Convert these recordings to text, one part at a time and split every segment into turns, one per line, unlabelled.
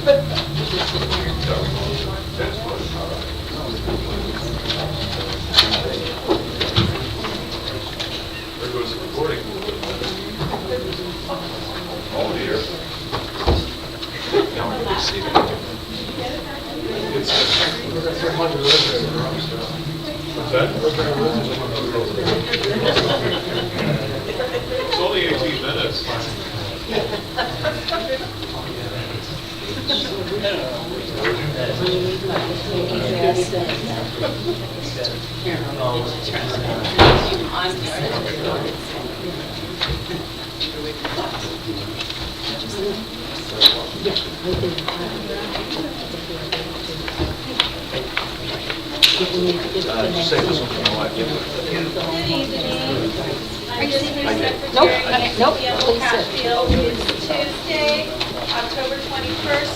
There goes the recording. Oh dear. What's that? It's only 18 minutes.
Just say this one from the live.
Good evening. I'm just Secretary
Nope, nope,
Yellow
please sit.
Hatfield. It's Tuesday, October 21st,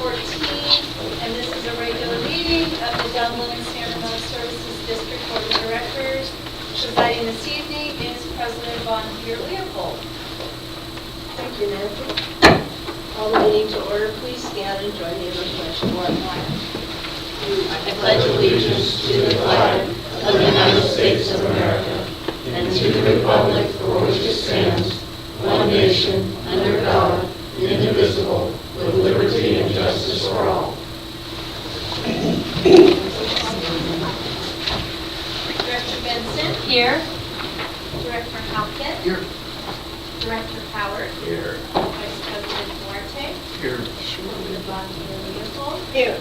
2014, and this is a regular meeting of the Dublin and San Ramon Services District Board of Directors. Presiding this evening is President Von Peter Leopold.
Thank you, Nancy. Call the meeting to order. Please stand and join me in the pledge of allegiance. I pledge allegiance to the flag of the United States of America and to the republic for which it stands, one nation, under God, indivisible, with liberty and justice for all.
Director Benson.
Here.
Director Hopkins.
Here.
Director Howard.
Here.
Vice President Duarte.
Here.
Von Peter Leopold.
Here.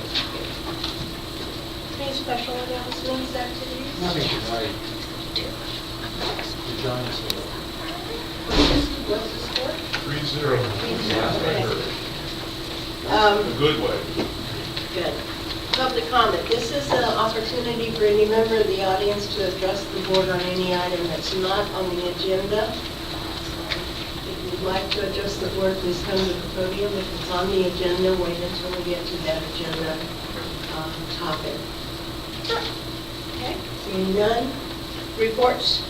Any special announcements, activities?
Nothing tonight. The Giants
What's the score?
3-0. A good way.
Good. Public comment. This is an opportunity for any member of the audience to address the board on any item that's not on the agenda. If you'd like to address the board, please come to the podium. If it's on the agenda, wait until we get to that agenda topic.
Okay.
Seeing none. Reports.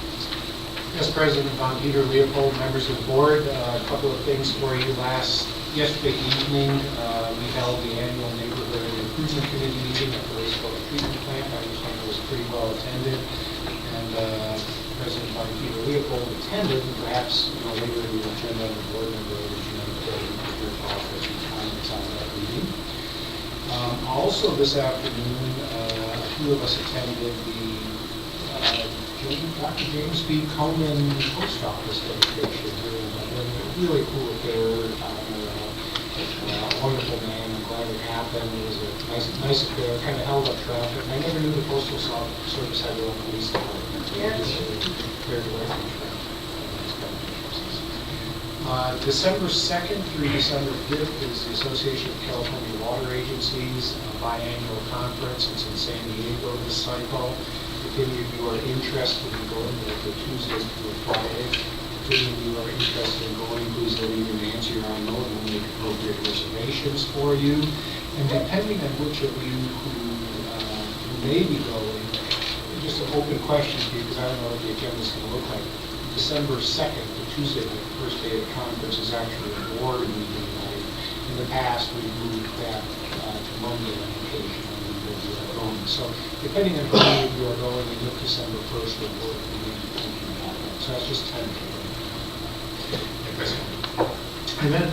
Yes, President Von Peter Leopold, members of the board, a couple of things for you. Yesterday evening, we held the annual Neighborhood Improvement Committee meeting at the wastewater treatment plant. I understand it was pretty well attended, and President Von Peter Leopold attended, and perhaps later in the agenda on the board member, your thoughts and comments on that meeting. Also this afternoon, a few of us attended the Dr. James B. Coleman Post Office dedication here in Dublin. Really cool affair. A wonderful man. I'm glad it happened. It was a nice affair. Kind of held up traffic. I never knew the Postal Service had their own police department. Very directly December 2nd through December 5th is the Association of California Water Agencies biannual conference. It's in San Diego this cycle. If any of you are interested in going, the Tuesday through Friday, if any of you are interested in going, please let either Nancy or I know, and we'll make appropriate reservations for you. And depending on which of you who may be going, just an open question to you, because I don't know what the agenda is going to look like. December 2nd, the Tuesday, the first day of the conference, is actually a board meeting night. In the past, we've moved that to Monday on occasion when we are going. So depending on how many of you are going, we look December 1st, the board meeting thinking about that. So that's just tentative. And then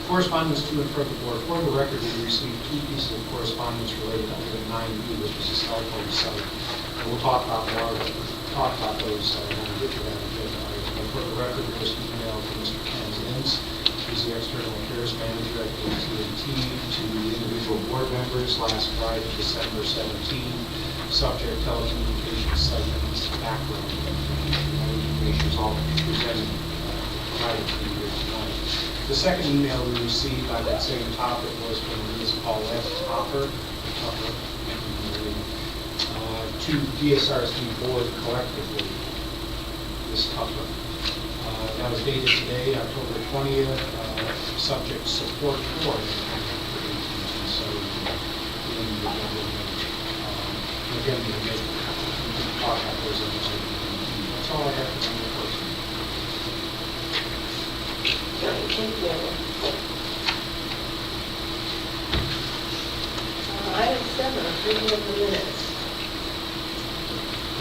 correspondence to and from the board. For the record, we received 2 pieces of correspondence related to item 9B, which is the cell phone site. And we'll talk about those when we get to that agenda item. But for the record, we just emailed to Mr. Ken Zins, who's the External Affairs Manager at AT&T, to individual board members last Friday, December 17, subject telecommunications site needs background. That information is all presented, provided to you here tonight. The second email we received on that same topic was from Ms. Paulette Tupper, to DSRSD board collectively, Ms. Tupper. That was dated today, October 20th, subject support for so again, we can talk about those issues. That's all I have for the first.
Thank you. approval of the minutes.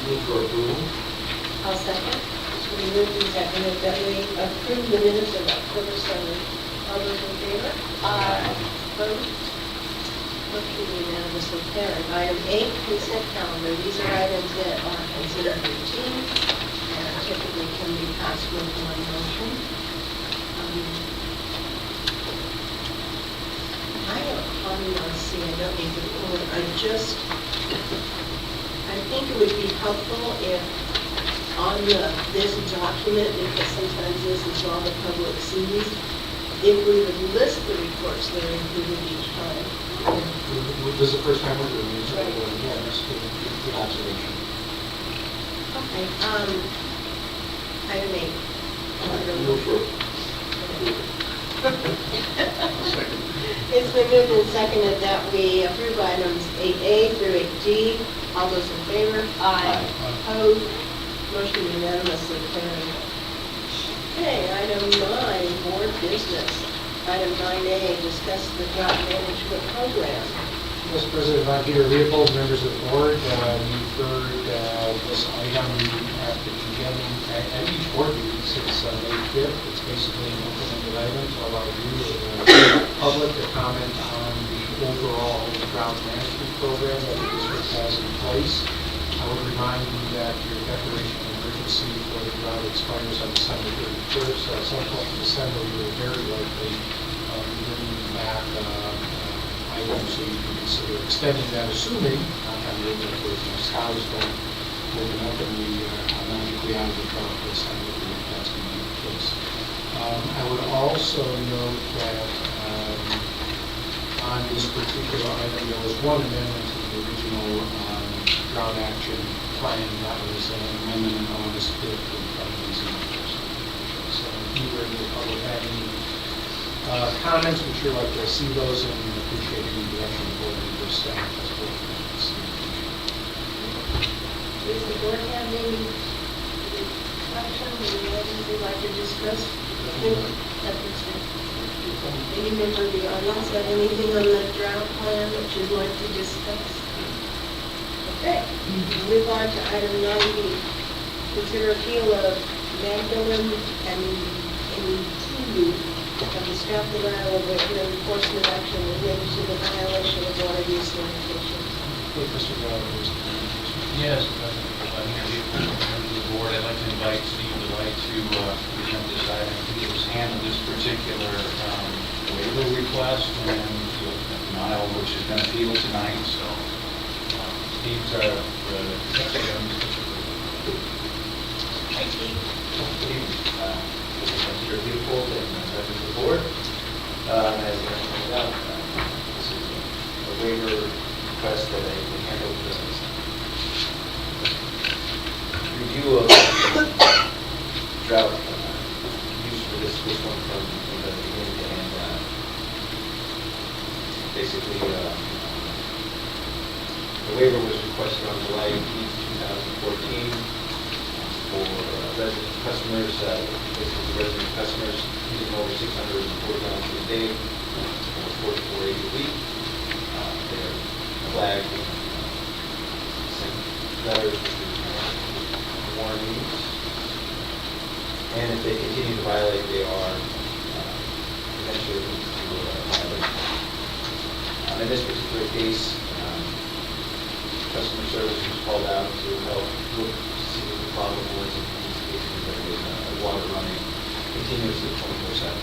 Move for approval.
I'll second. It's been moved and seconded that we approve the minutes of October 7th. All those in favor?
Aye.
Opposed? Motion unanimously carried. Item 8, consent calendar. These are items that are considered routine and typically can be passed with one motion. I have a comment on C. I don't need to pull it. I think it would be helpful if on this document, because sometimes this is all the public sees, if we would list the reports that are included each time.
This is the first time we're doing this.
Right.
Yeah, that's good observation.
Okay, item 8.
Move for. Second.
It's been moved and seconded that we approve items 8A through 8D. All those in favor?
Aye.
Opposed? Motion unanimously carried. Okay, item 9, board business. Item 9A, discuss the drought management program.
Mr. President, I'm here to reappoint members of the board. You've heard this item at the beginning, at each board meeting since May 5th. It's basically an open-ended item to allow you, the public, to comment on the overall drought management program that the district has in place. I would remind you that your declaration of emergency for the drought expires on December 31st. So at some point in December, we will very likely be bringing back items so you can consider extending that, assuming skies don't open up and we are magically out of the drought this time. I think that's going to be the case. I would also note that on this particular item, there was one amendment to the original drought action plan. That was an amendment on August 5th in front of these individuals. So if you or the public have any comments, we sure like to see those and appreciate any direction the board and your staff as well.
Does the board have any questions or items they'd like to discuss? Any member of the audience have anything on the drought plan that you'd like to discuss? Okay, move on to item 9B. Consider appeal of Magdalene and MTU of the staff of Iowa with enforcement action related to the violation of water use limitations.
Hey, Mr. Gallagher.
Yes, I'm here to members of the board. I'd like to invite Steve Delight to present this item. He has handled this particular waiver request and denial, which has been appealed tonight. So Steve's our
Hi, Steve.
Consider beautiful and members of the board. As I pointed out, this is a waiver request that I handled review of drought use for this one from the beginning to end. Basically, the waiver was requested on July 18th, 2014 for resident customers, basically resident customers using over 640 gallons a day, or 4480 a week. They're flagged, sent letters to warnings, and if they continue to violate, they are eventually to violation. In this particular case, customer service was called out to help look to see what the problem was. In this case, there was water running continuously 24/7.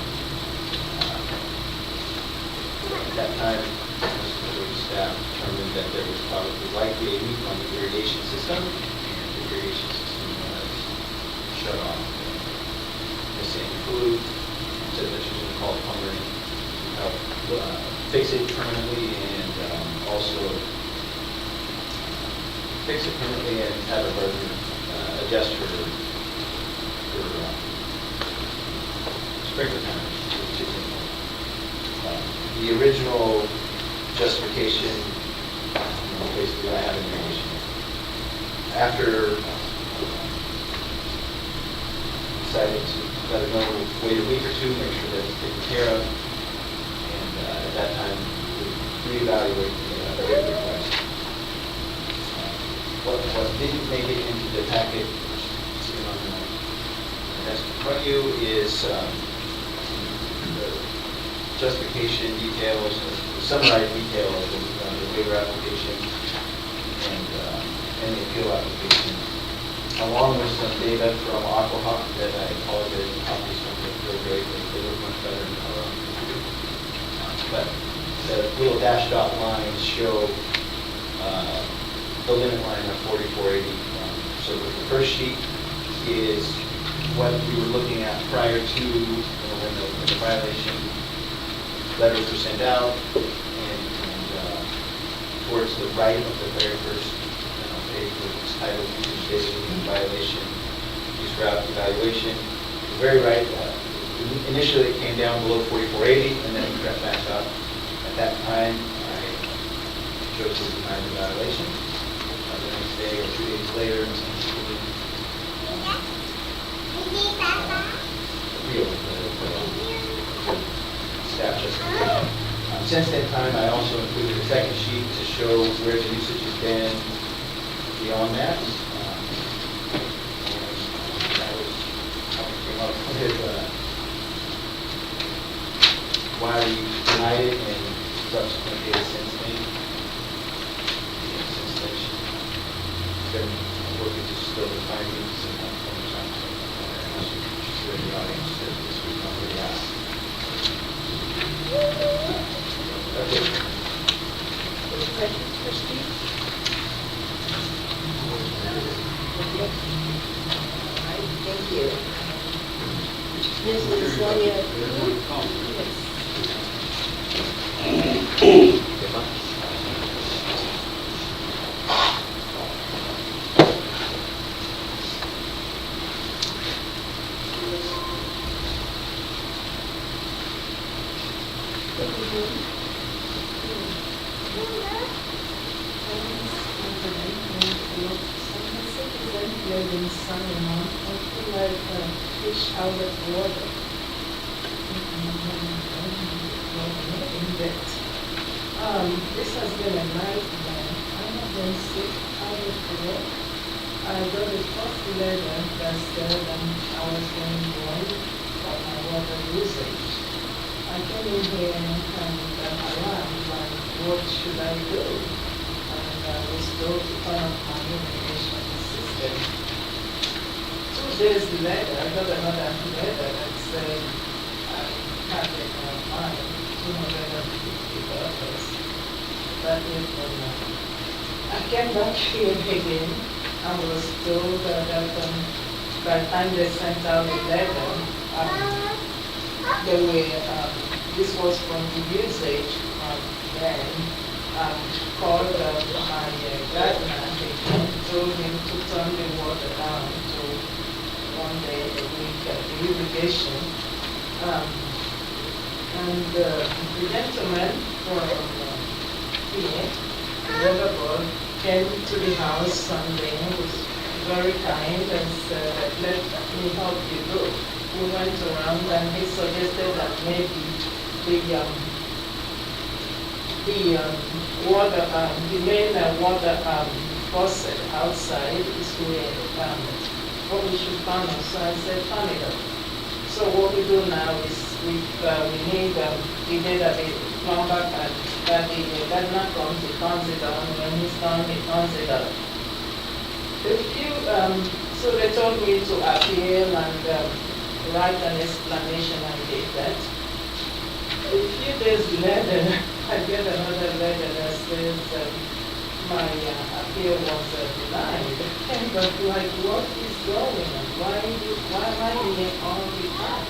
At that time, customer service staff determined that there was probably likely a leak on the irrigation system, and the irrigation system was shut off. Missing fluid, said that she was going to call a plumber in to help fix it permanently, and also fix it permanently and have a resident adjust her sprinkler panels. The original justification, basically I have an irrigation. After decided to let her know, wait a week or two, make sure that it's taken care of, and at that time we reevaluate the waiver request. What didn't make it into the packet, sitting on the desk in front of you, is the justification details, the summarized detail of the waiver application and the appeal application, along with some data from Aquahawk that I apologize, copies from they're great, they look much better than our own computer. But the little dashed dot lines show the limit line of 4480. So the first sheet is what we were looking at prior to when the violation letters were sent out, and towards the right of the very first page was titled Usage Daily Violation Use Route Evaluation. The very right, initially it came down below 4480 and then it crept back up. At that time, I chose to deny the violation. The next day or 2 days later, appeal the staff justification. Since that time, I also included a second sheet to show where the usage has been beyond that. And that was how we came up with why we denied it and subsequent data since then. Since then, she's been working to still the findings and the audience that this week already asked. That's it.
Any questions for Steve? Okay. All right, thank you. Mrs. Sonia? Yes.
Fish out of water. This has been a nightmare. I have been sick out of work. I got a first letter that said I was going wrong for my water usage. I came in here and alarmed, like, what should I do? And I was told to turn off my irrigation system. 2 days later, I got another letter that said I had it on mine, $250. That is for now. I came back here again and was told that by the time they sent out the letter, they were, this was from the usage then, called my gardener and told him to turn the water down to 1 day a week at the irrigation. And the gentleman from here, water board, came to the house Sunday and was very kind and said, let me help you look. We went around and he suggested that maybe the main water faucet outside is where what we should turn on. So I said, turn it up. So what we do now is we need the day that the plumber and that the gardener comes, he turns it on. When he's done, he turns it up. So they told me to appeal and write an explanation and did that. A few days later, I get another letter that says my appeal was denied. And but like, what is going on? Why am I here all the time?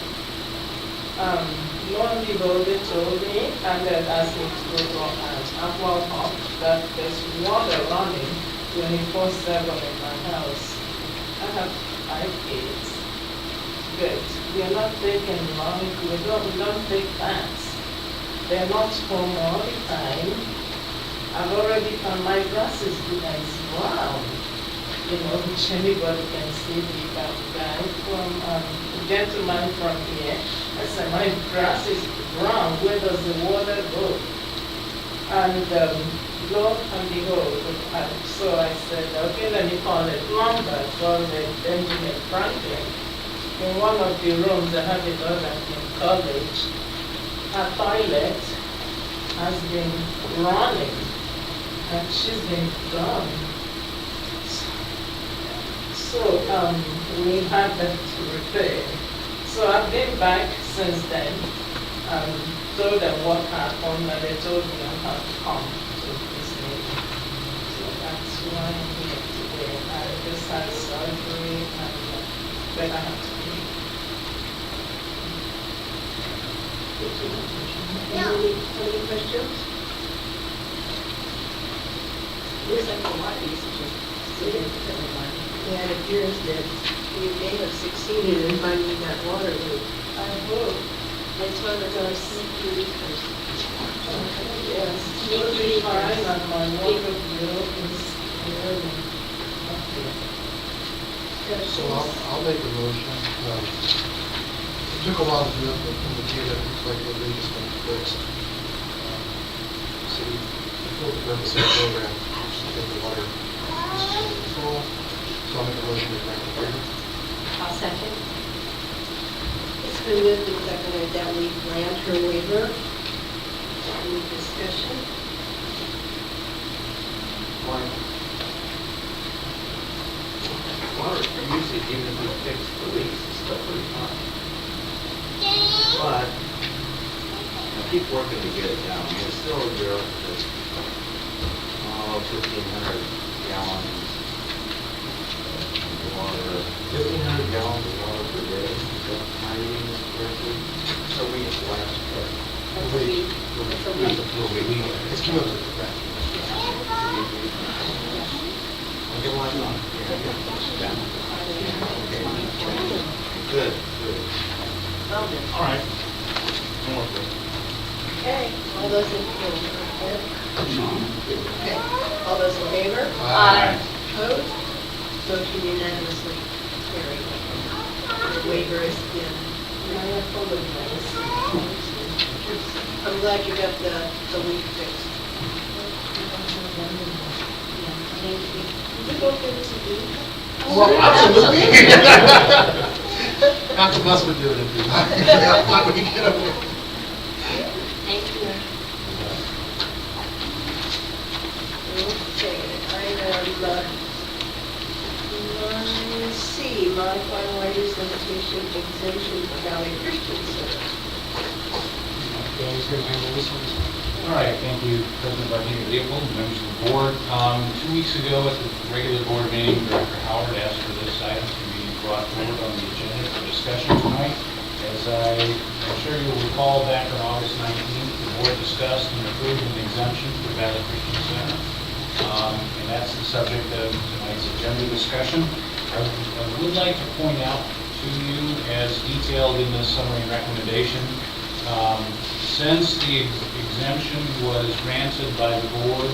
Lo and behold, they told me, and they asked me to go to an aqua pump that there's water running 24/7 in my house. I have 5 kids, but we are not taking long, we don't take baths. They're not home all the time. I've already found my grass is brown. You know, which anybody can see the guy from, the gentleman from here. I said, my grass is brown, where does the water go? And lo and behold, so I said, okay, let me call a plumber, called Benjamin Franklin. In one of the rooms, I have a daughter in college, her toilet has been running, and she's been gone. So we had that repaired. So I've been back since then, told them what happened, and they told me I have to come to this meeting. So that's why I'm here today. I just had surgery, and then I have to leave.
Any questions? Looks like a lot of these are just significant one. Yeah, it appears that you may have succeeded in finding that water loop.
I hope.
It's one of those sneaky leakers.
Yes.
Sneaky
Fine,
leakers.
and my water bill is really
So I'll make a motion. It took a while to do it, but when we did it, it looks like the leak has been fixed. So we fulfilled the purpose of the program, to get the water under control. So I'll make a motion to grant the waiver.
I'll second. It's been moved and seconded that we grant her waiver. Any discussion?
Water usage, even if we fix the leaks, is still pretty high. But, keep working to get it down. I mean, it's still zero to, 1,500 gallons of water. 1,500 gallons of water per day. Is that my reading this correctly? A week last year.
That's a week.
It's cumulative, right?
I'll get one on. Good, good.
Well done.
All right.
Okay, all those in favor? Okay, all those in favor?
Aye.
Opposed? Motion unanimously carried. The waiver is in.
I apologize.
I'm glad you got the leak fixed. Thank you. Did you go through this again?
Well, absolutely. Not the bus would do it if we, not when we get up there.
Thank you. Okay, item 9C, modify waivers limitation exemption for Valley Christian Center.
Dan's going to handle this one.
All right, thank you, President Bartini, Leopold, members of the board. 2 weeks ago at the regular board meeting, Director Howard asked for this item to be brought forward on the agenda for discussion tonight. As I'm sure you'll recall, back on August 19th, the board discussed and approved an exemption for Valley Christian Center. And that's the subject of tonight's agenda discussion. I would like to point out to you, as detailed in the summary recommendation, since the exemption was granted by the board,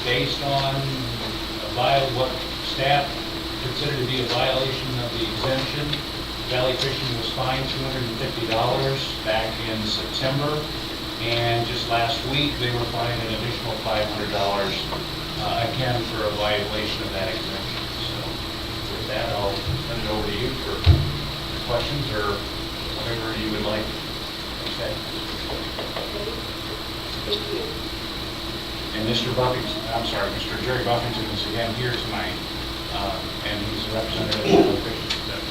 based on what staff considered to be a violation of the exemption, Valley Christian was fined $250 back in September, and just last week they were fined an additional $500 again for a violation of that exemption. So with that, I'll turn it over to you for questions or whatever you would like to say.
Thank you.
And Mr. Jerry Buffington is again here tonight, and he's a representative of the Christian Center.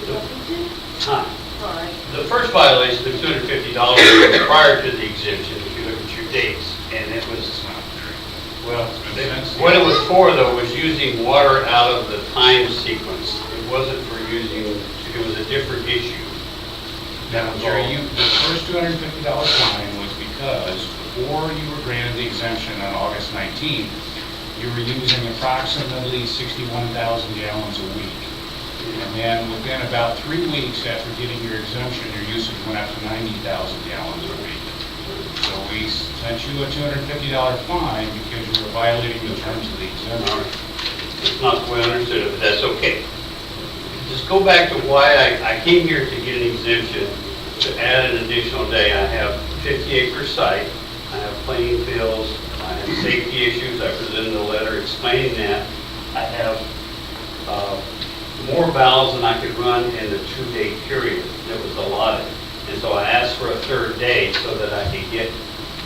Buffington?
Hi.
Hi.
The first violation of $250 was prior to the exemption, if you look at your dates, and it was, well, what it was for, though, was using water out of the time sequence. It wasn't for using, it was a different issue.
Now, Jerry, the first $250 fine was because before you were granted the exemption on August 19th, you were using approximately 61,000 gallons a week. And then within about 3 weeks after getting your exemption, your usage went up to 90,000 gallons a week. So we sent you a $250 fine because you were violating the terms of the exemption.
It's not the way I understood it, but that's okay. Just go back to why I came here to get an exemption to add an additional day. I have 50-acre site, I have playing fields, I have safety issues, I presented a letter explaining that. I have more valves than I could run in the 2-day period that was allotted. And so I asked for a third day so that I could get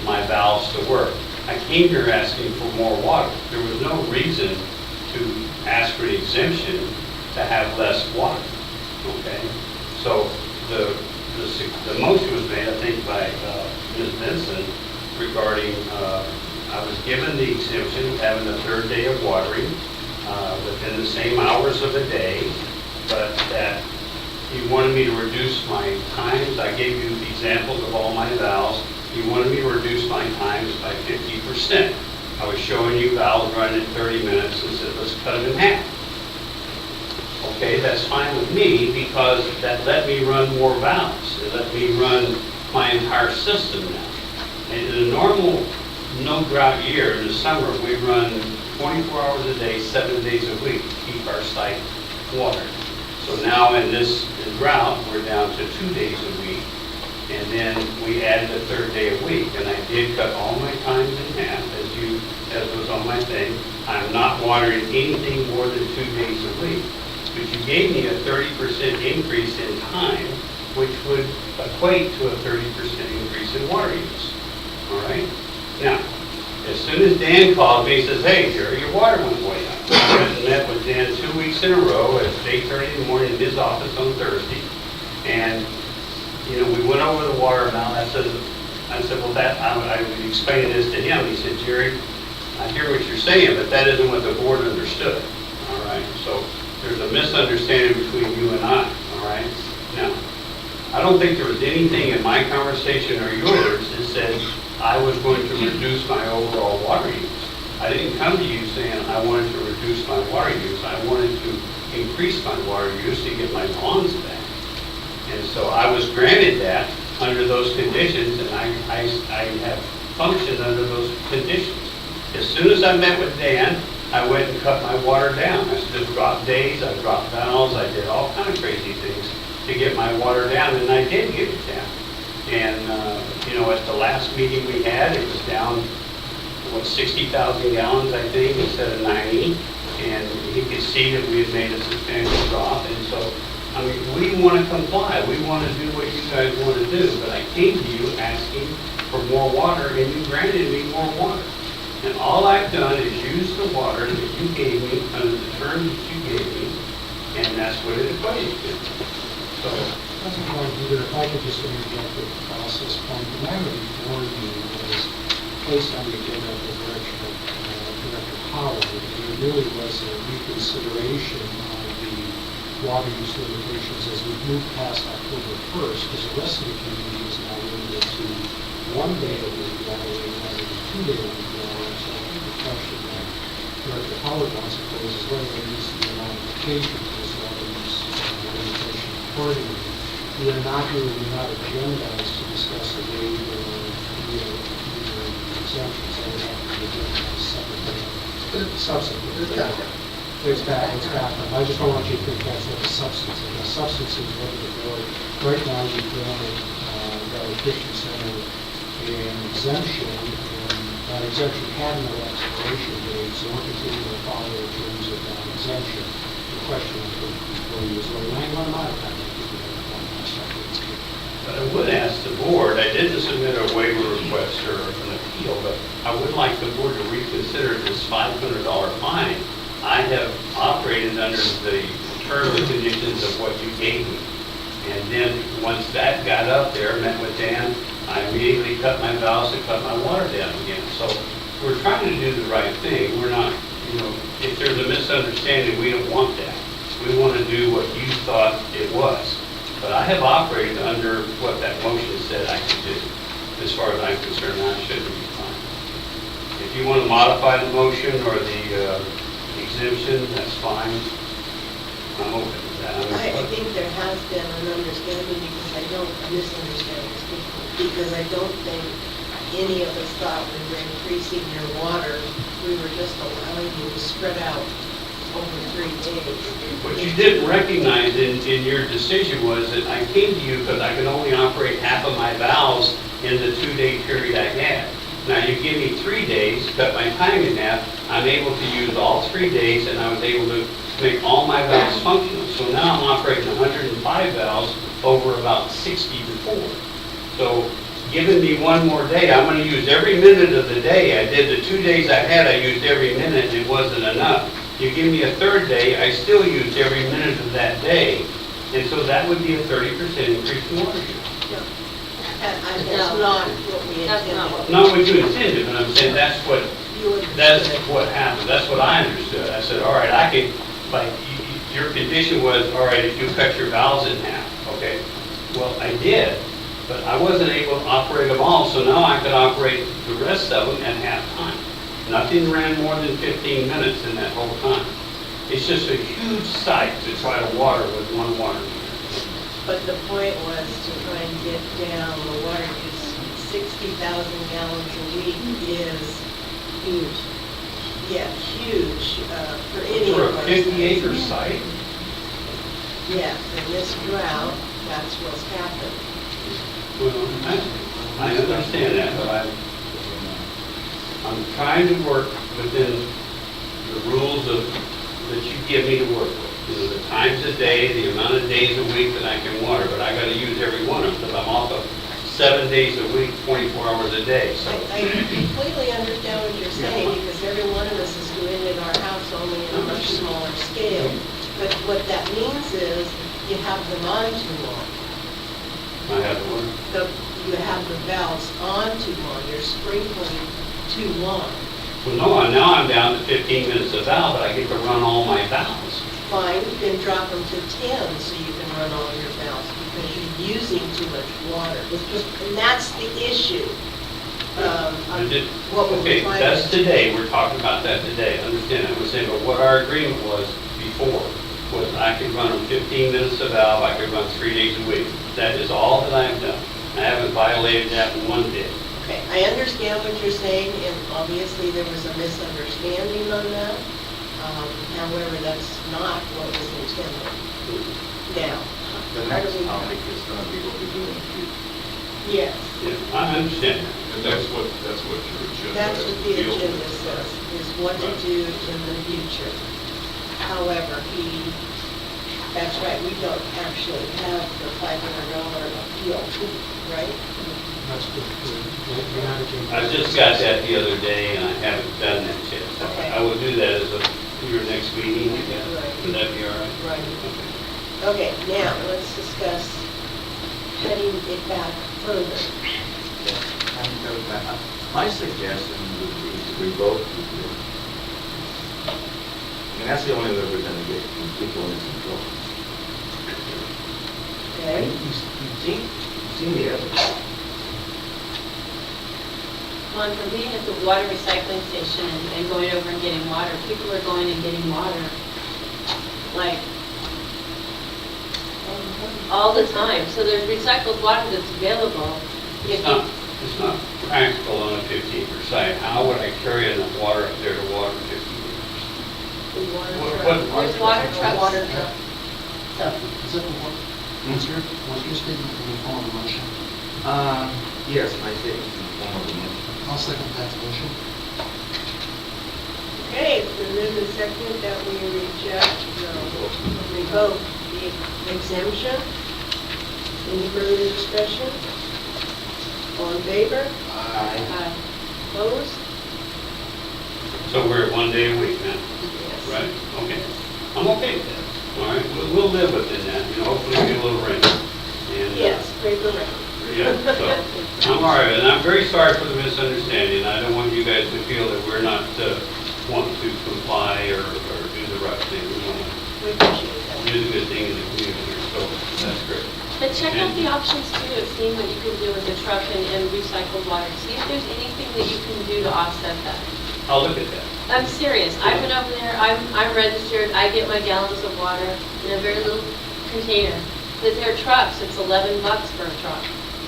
my valves to work. I came here asking for more water. There was no reason to ask for an exemption to have less water, okay? So the motion was made, I think, by Ms. Benson regarding, I was given the exemption of having a third day of watering within the same hours of the day, but that he wanted me to reduce my times. I gave you examples of all my valves. He wanted me to reduce my times by 50%. I was showing you valves running at 30 minutes and said, let's cut them in half. Okay, that's fine with me because that let me run more valves. It let me run my entire system now. And in a normal no drought year, in the summer, we run 24 hours a day, 7 days a week to keep our site watered. So now in this drought, we're down to 2 days a week. And then we added a third day a week. And I did cut all my times in half, as was on my thing. I'm not watering anything more than 2 days a week. But you gave me a 30% increase in time, which would equate to a 30% increase in water use. All right? Now, as soon as Dan called me, he says, hey, Jerry, your water went way up. I went and met with Dan 2 weeks in a row at 8:30 in the morning in his office on Thursday. And, you know, we went over the water amount. I said, well, I explained this to him. He said, Jerry, I hear what you're saying, but that isn't what the board understood. All right? So there's a misunderstanding between you and I. All right? Now, I don't think there was anything in my conversation or yours that said I was going to reduce my overall water use. I didn't come to you saying I wanted to reduce my water use. I wanted to increase my water use to get my lawns back. And so I was granted that under those conditions, and I have functioned under those conditions. As soon as I met with Dan, I went and cut my water down. I just dropped days, I dropped valves, I did all kind of crazy things to get my water down, and I did get it down. And, you know, at the last meeting we had, it was down, 60,000 gallons, I think, instead of 90. And he could see that we had made a substantial drop. And so, I mean, we want to comply. We want to do what you guys want to do. But I came to you asking for more water, and you granted me more water. And all I've done is use the water that you gave me under the terms that you gave me, and that's what it equated to. So,
President Leader, if I could just interject with the process point, the matter before you was placed on the agenda of the direction of Director Howard, and it really was a reconsideration of the water use limitations as we move past October 1st, because the rest of the community is now limited to 1 day a week watering rather than 2 day a week watering. So I think the question that Director Howard wants to pose is whether there needs to be a modification to this water use limitation accordingly. We are not agendized to discuss a waiver or either exemptions. That would have to be agendized separately. Subsequently. It's back. I just don't want you to think that's what the substance is. The substance is whether the board, right now, you've granted Valley Christian Center an exemption, and that exemption had no expiration date, so we're continuing to follow the terms of that exemption. The question I think before you is whether I want to modify that.
But I would ask the board, I didn't submit a waiver request or an appeal, but I would like the board to reconsider this $500 fine. I have operated under the terms and conditions of what you gave me. And then once that got up there, met with Dan, I immediately cut my valves and cut my water down again. So we're trying to do the right thing. We're not, you know, if there's a misunderstanding, we don't want that. We want to do what you thought it was. But I have operated under what that motion said I could do. As far as I'm concerned, I shouldn't be fine. If you want to modify the motion or the exemption, that's fine. I'm open to that.
I think there has been an understanding because I don't think any of us thought we were increasing your water. We were just allowing you to spread out over 3 days.
What you didn't recognize in your decision was that I came to you because I could only operate half of my valves in the 2-day period I had. Now, you give me 3 days, cut my time in half, I'm able to use all 3 days, and I was able to make all my valves functional. So now I'm operating 105 valves over about 60 before. So, giving me 1 more day, I'm gonna use every minute of the day. I did the 2 days I had, I used every minute, and it wasn't enough. You give me a 3rd day, I still used every minute of that day, and so that would be a 30% increase in water use.
That's not what we
That's not
intended.
what
Not what you intended, but I'm saying that's what
You understood.
That's what happened, that's what I understood. I said, all right, I can, like, your condition was, all right, if you cut your valves in half, okay? Well, I did, but I wasn't able to operate them all, so now I could operate the rest of them at half time. Nothing ran more than 15 minutes in that whole time. It's just a huge sight to try to water with 1 water meter.
But the point was to try and get down the water use. 60,000 gallons a week is huge. Yeah, huge for any
For
of
a
us.
50-acre site,
Yes, in this drought, that's what's happened.
well, I understand that, but I'm trying to work within the rules of, that you give me to work with. You know, the times a day, the amount of days a week that I can water, but I gotta use every one of them, because I'm off of 7 days a week, 24 hours a day, so.
I completely understand what you're saying, because every one of us is doing it in our house, only in a much smaller scale. But what that means is, you have them on too long.
I have to work.
You have the valves on too long, you're sprinkling too long.
Well, no, now I'm down to 15 minutes a valve, but I get to run all my valves.
Fine, you can drop them to 10 so you can run all your valves because you're using too much water. And that's the issue. What we were
Okay,
trying
that's
to-
today, we're talking about that today, understand, I was saying, but what our agreement was before, was I could run them 15 minutes a valve, I could run 3 days a week. That is all that I've done. I haven't violated that in 1 day.
Okay, I understand what you're saying, and obviously there was a misunderstanding on that. However, that's not what was intended. Now,
The
how do
next
we?
topic is gonna be what we do in the future.
Yes,
Yeah, I understand that.
And that's what your agenda.
that's what the
deals with.
agenda says, is what to do in the future. However, that's right, we don't actually have the $500 appeal, right?
That's good. We're not against-
I just got that the other day, and I haven't done that yet, so
Okay.
I will do that as your next meeting, I guess.
Right.
Would that be all right?
Right.
Okay.
Okay, now, let's discuss cutting it back further.
My suggestion would be to revoke the bid. And that's the only way we're gonna get people in control.
Okay?
You've seen the evidence.
Well, and from being at the water recycling station and going over and getting water, people are going and getting water, like, all the time. So there's recycled water that's available.
It's not practical on a 50-acre site. How would I carry enough water up there to water 50 acres?
The water
What-
truck.
There's water trucks.
Water truck. So,
Is that the one, answer, was your statement in the form of a motion?
Yes, my statement is in the form of a motion.
I'll second that motion.
okay, so then the second that we revoke the exemption. Any further discussion? All in favor? Opposed?
So we're at 1 day a week now,
Yes.
right? Okay. I'm okay with that, all right? We'll live within that, you know, hopefully we get a little rain. And,
Yes, paper round.
Yeah, so, I'm all right, and I'm very sorry for the misunderstanding. I don't want you guys to feel that we're not wanting to comply or do the right thing. We want
We appreciate that.
to do the good thing in the community, so that's great.
But check out the options too, of seeing what you can do with the truck and recycled water. See if there's anything that you can do to offset that.
I'll look at that.
I'm serious. I've been over there, I'm registered, I get my gallons of water in a very little container. But they're trucks, it's $11 for a truck.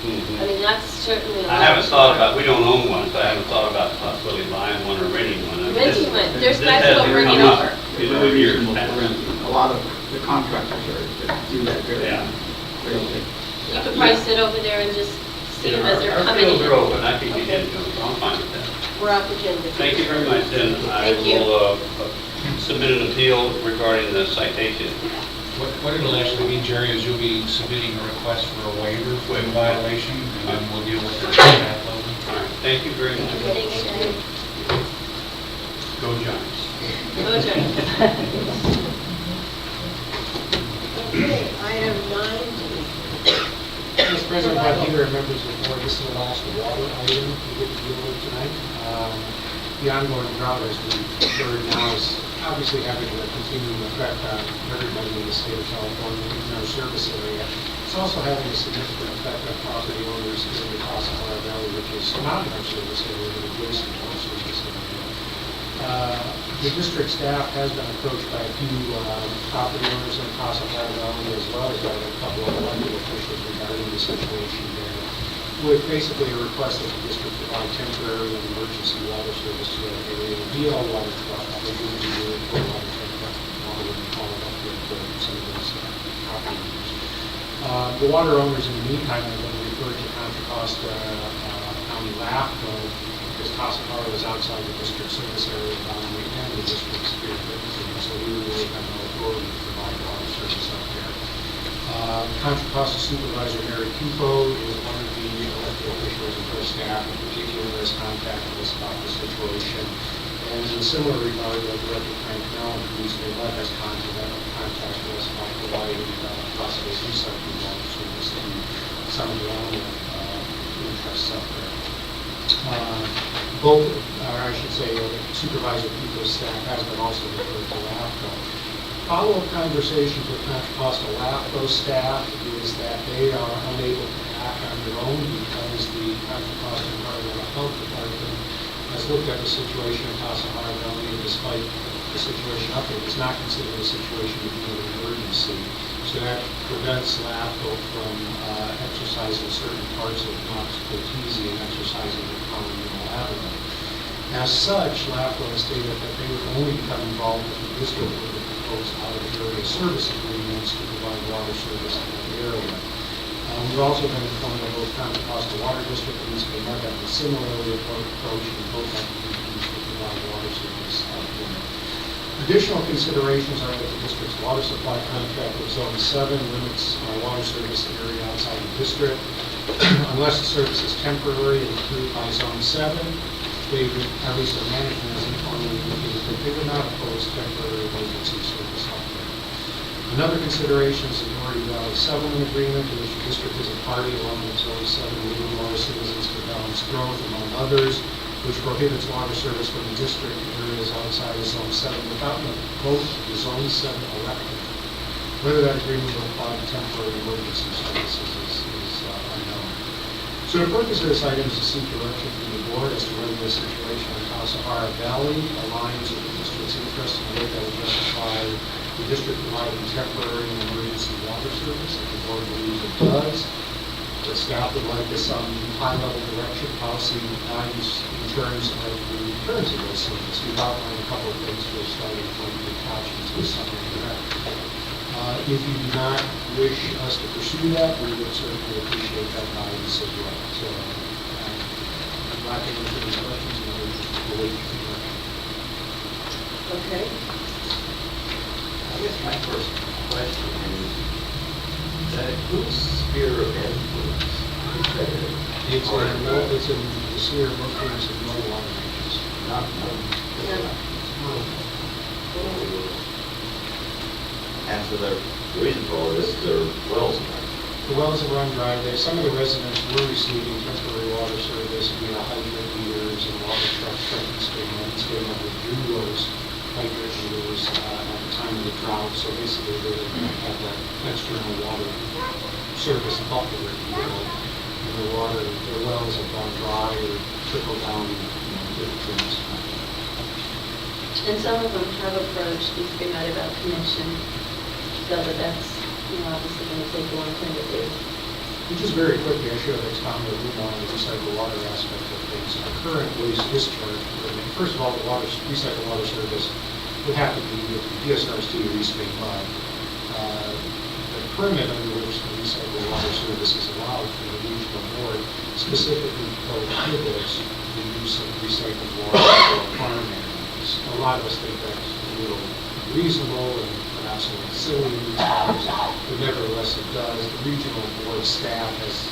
I mean, that's certainly a lot.
I haven't thought about, we don't own one, so I haven't thought about the possibility of buying one or renting one. I mean,
Renting
this-
one. There's
this
guys that'll
hasn't
bring it
come up
over.
in the years past.
A lot of the contractors are, do that very,
Yeah.
very good.
You could probably sit over there and just see them as they're
Our
coming
fields
in.
are open, I think you did do it, so I'm fine with that.
We're off agenda.
Thank you very much, then I
Thank you.
will submit an appeal regarding the citation.
What it'll actually mean, Jerry, is you'll be submitting a request for a waiver for the violation, and then we'll deal with it at that level.
All right, thank you very much.
Thanks, Jerry.
Go Giants.
Go Giants.
Okay, item 9D.
Mr. President, if either members of the board, this is the last water item we get to deal with tonight. The ongoing drought, as we've heard now, is obviously having a continuing effect on everybody in the state of California in our service area. It's also having a significant effect on property owners in the Passaparra Valley, which is not in our service area, but adjacent to our service area. The district staff has been approached by a few property owners in Passaparra Valley, as well as by a couple of elected officials regarding the situation there, with basically a request that the district provide temporary and emergency water service to that area. The DL water truck, they do need to do it for water truck, water would be hauled up there for some of those property owners. The water owners in the meantime have been referred to Contra Costa County LAFCO, because Passaparra is outside the district service area boundary and the district's sphere of influence, so we really have no authority to provide water service up there. Contra Costa Supervisor Mary Cupo is one of the elected officials of her staff in particular who has contacted us about the situation. And in a similar regard, Director Frank Mellon, who's been let us contacted us about providing phosphate recycling water service to some of the animal interests up there. Both, or I should say, Supervisor Cupo's staff has been also referred to LAFCO. Follow-up conversations with Contra Costa LAFCO staff is that they are unable to act on their own because the Contra Costa Environmental Health Department has looked at the situation in Passaparra Valley, and despite the situation up there, does not consider the situation to be an emergency. So that prevents LAFCO from exercising certain parts of Knox Cortese and exercising the Colorado Avenue. As such, LAFCO has stated that they would only become involved if the district were to propose out-of-area service agreements to provide water service in that area. We've also been informed that both Contra Costa Water District and East Bay Mud have been similarly approached, and both entities to provide water service out there. Additional considerations are that the district's water supply contract with Zone 7 limits water service area outside the district. Unless the service is temporary and approved by Zone 7, they would, at least their management has informally indicated that they would not oppose temporary emergency service out there. Another consideration is the Doherty Valley Settlement Agreement, to which the district is a party along with Zone 7 Living Water Citizens for Balanced Growth, among others, which prohibits water service from the district areas outside of Zone 7 without the vote of the Zone 7 elected. Whether that agreement will apply to temporary emergency services is unknown. So the purpose of this item is to seek direction from the board as to whether the situation in Passaparra Valley aligns with the district's interest in a way that will justify the district providing temporary and emergency water service. If the board believes it does, the staff would like some high-level direction, policy guidance in terms of the terms of those services. We've outlined a couple of things for a starting point to attach into the summary direct. If you do not wish us to pursue that, we would certainly appreciate that guidance as well. So I'm not going to answer any questions, and we'll wait for your direction.
Okay.
I guess my first question is, whose sphere of influence?
It's in the sphere of influence of no water regions.
Not, and so the reason for all this, their wells.
The wells have run dry. Some of the residents were receiving temporary water service via hydrant meters and water trucks from East Bay Mud. East Bay Mud withdrew those hydrant meters at the time of the drought, so basically they didn't have that external water service buffer, if you will. And their wells have gone dry or trickled down different things.
And some of them have approached East Bay Mud about connection, so that that's, obviously going to take a long time to do.
Just very quickly, I should have expounded a little more on the recycled water aspect of things. Our current waste discharge, first of all, the recycled water service would have to be with DSRSD or East Bay Mud. The permit under which the recycled water service is allowed for the regional board, specifically prohibits the use of recycled water for farm animals. A lot of us think that's a little reasonable and perhaps a little silly in these times, but nevertheless it does. The regional board staff has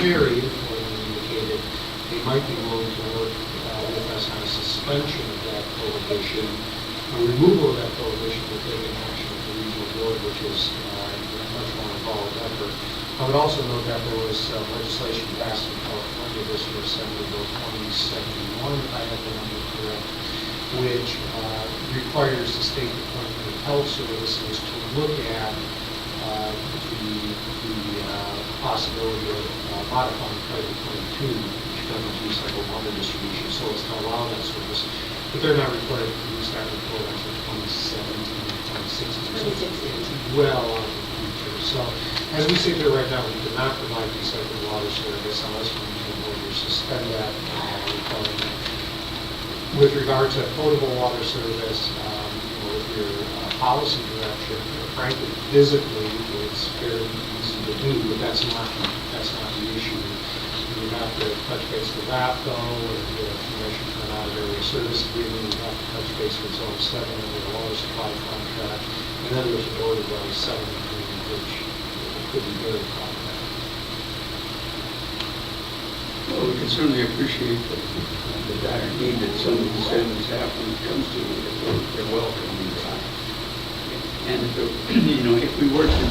very informally indicated they might be willing to work with us on a suspension of that prohibition. A removal of that prohibition will take an action of the regional board, which is a much more involved effort. I would also note that there was legislation passed in California this year, Assembly Bill 2071, if I have the number correct, which requires the State Department of Health Services to look at the possibility of modifying Title 22, which governs recycled water distribution, so as to allow that service. But they're not required to produce that report until 2017, 2016. So it's well out in the future. So as we sit here right now, we cannot provide recycled water service unless we can either suspend that requirement. With regard to potable water service, with your policy direction, frankly, physically, it's very easy to do, but that's not the issue. You have to touch base with that, though, or get permission from an out-of-area service agreement. You have to touch base with Zone 7 under the water supply contract, and then there's a board of settlement agreement, which could be very problematic.
Well, we can certainly appreciate the dire need that some of these families have when it comes to their welfare needs. And if we were to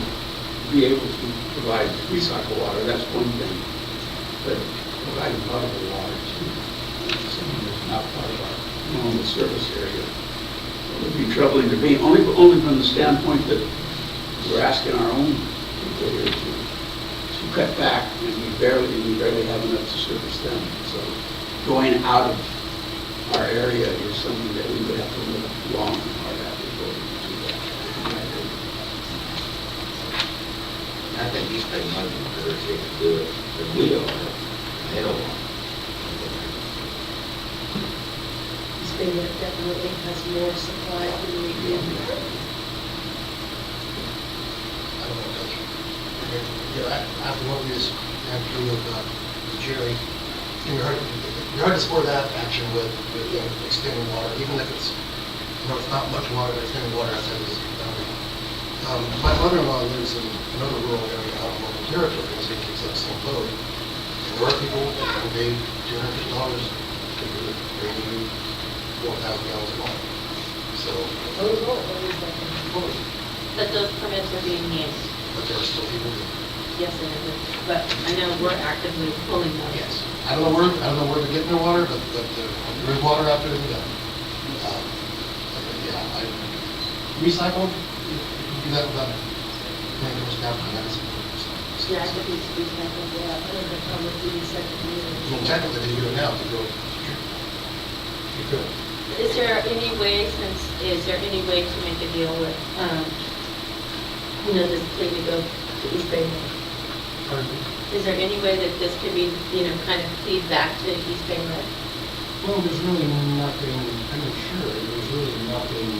be able to provide recycled water, that's one thing. But providing potable water to someone that's not part of our normal service area would be troubling to me, only from the standpoint that we're asking our own people here to cut back, and we barely have enough to service them. So going out of our area is something that we would have to look long and hard at before we can do that.
I think he's paying money for they can do it, but we don't have, they don't want.
State that definitely has more supply than we do.
I don't know, Coach. After what we just ran through with Jerry, you heard to support that action with extending water, even if it's not much water, but extending water outside of this boundary. My mother-in-law lives in another rural area out in local territory, and so it's that same boat. And there are people that paid $250 to bring you 4,000 gallons of water. So,
But those permits are being used.
but there are still people that,
Yes, and it is. But I know we're actively pulling those.
yes. I don't know where they're getting their water, but there is water out there to be done. Recycle, you can do that without paying too much downtime. That's
Yeah, I think it's recycled, yeah. I don't know how much we recycle
well,
here.
technically, they do it now to go.
You could.
Is there any way to make a deal with, this thing to go to East Bay?
Pardon me?
Is there any way that this could be, kind of feed back to East Bay Red?
Well, there's really nothing, there's really nothing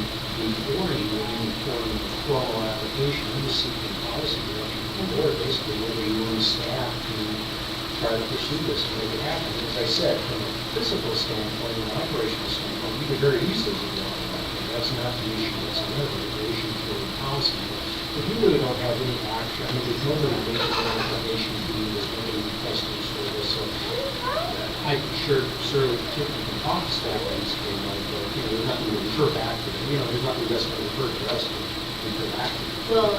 before you in any form of formal application. I'm just seeking policy direction from the board, basically, whether you and staff can try to pursue this and make it happen. As I said, from a physical standpoint and operational standpoint, you could very easily do that. That's not the issue, that's another the issue for the policy. If you really don't have any action, there's no really basic information to you, there's no requesting service, so I certainly can talk to staff on this thing, but, there's nothing to refer back to them. There's nothing that's going to refer to us to refer back to them.
Well,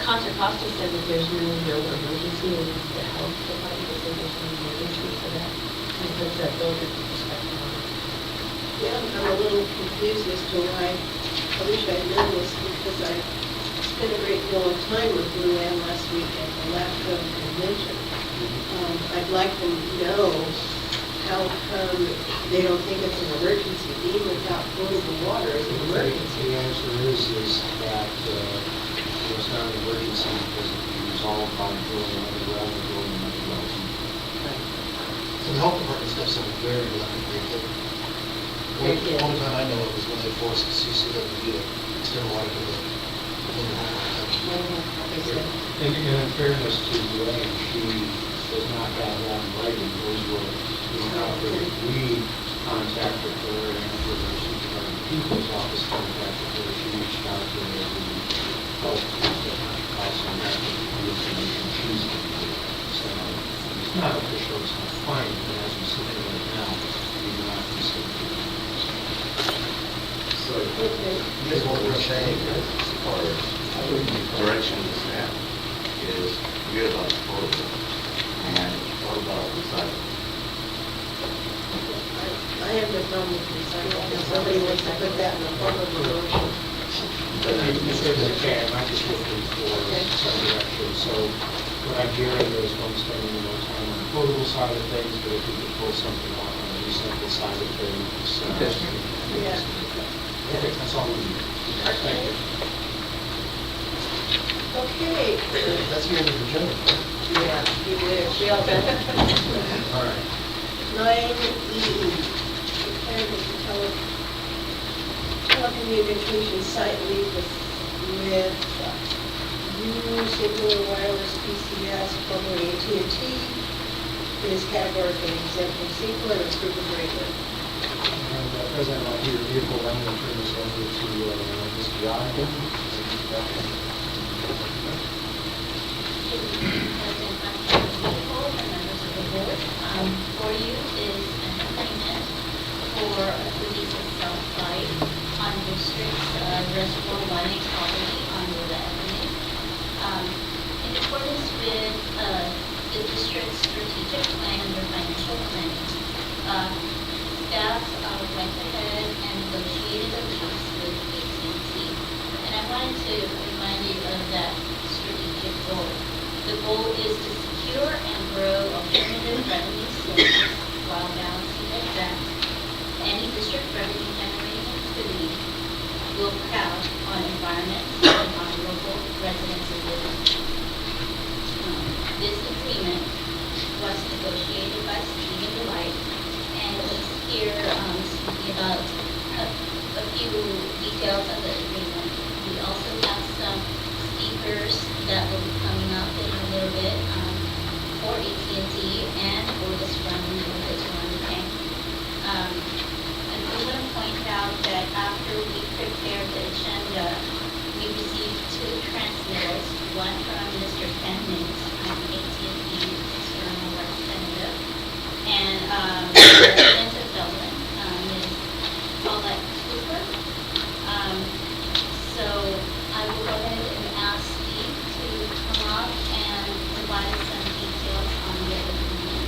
Contra Costa said that there's no real emergency in the health department, so there's no emergency for that. And puts that builder perspective on it.
Yeah, I'm a little confused as to why, I wish I'd known this, because I spent a great deal of time with Luann last week at the LAFCO convention. I'd like to know how come they don't think it's an emergency, being without potable water is an emergency.
The answer is that it's not an emergency because it can be resolved by drilling another well or drilling another well.
So the health department steps in very reluctantly. The only time I know it was when they forced CCWD to extend water to the
in fairness to Lorraine, she does not have that in writing. Those were, we contacted her and after the supervisor people's office contacted her, she reached out to her and helped also met the information she's going to do. So it's not official, it's not final, but as we sit here right now, we do not consider it.
So, you guys what we're saying is, as far as direction to staff, is forget about the proposal, and what about the site?
I have no problem with recycling. If somebody wants to put that in the form of a motion.
You certainly can, I'm just looking for some direction. So what I'm hearing is one spending more time on the potable side of things, but if we could pull something off on the recycle side of things.
Yeah.
Okay, that's all we need. Thank you.
Okay.
That's the end of the agenda.
Yeah, we did. We all done.
All right.
9E, telecommunication site lead with Singular Wireless PCS, formerly AT&T, is categorically exempt from CEQA and approved agreement.
And President, I'll hear your vehicle, I'm going to turn this over to Mr. Yonkin.
President, vehicle and members of the board. For you is an agreement for the lease of self-site on district's Reservoir 1A property on Lola Avenue. In accordance with the district's strategic plan under financial planning, staff went ahead and negotiated a lease with AT&T. And I wanted to remind you of that strategic goal. The goal is to secure and grow alternative revenue sources while balancing the effect any district revenue generating activity will have on environment and on local residents and businesses. This agreement was negotiated by Steve and Delight, and he's here speaking about a few details of the agreement. We also have some speakers that will be coming up in a little bit for AT&T and for this running the tank. And I want to point out that after we prepared the agenda, we received 2 transmittals, one from Mr. Ken Mintz, AT&T external representative, and resident of Dublin, Ms. Paulette Cooper. So I will go ahead and ask Steve to come up and provide us some details on the agreement.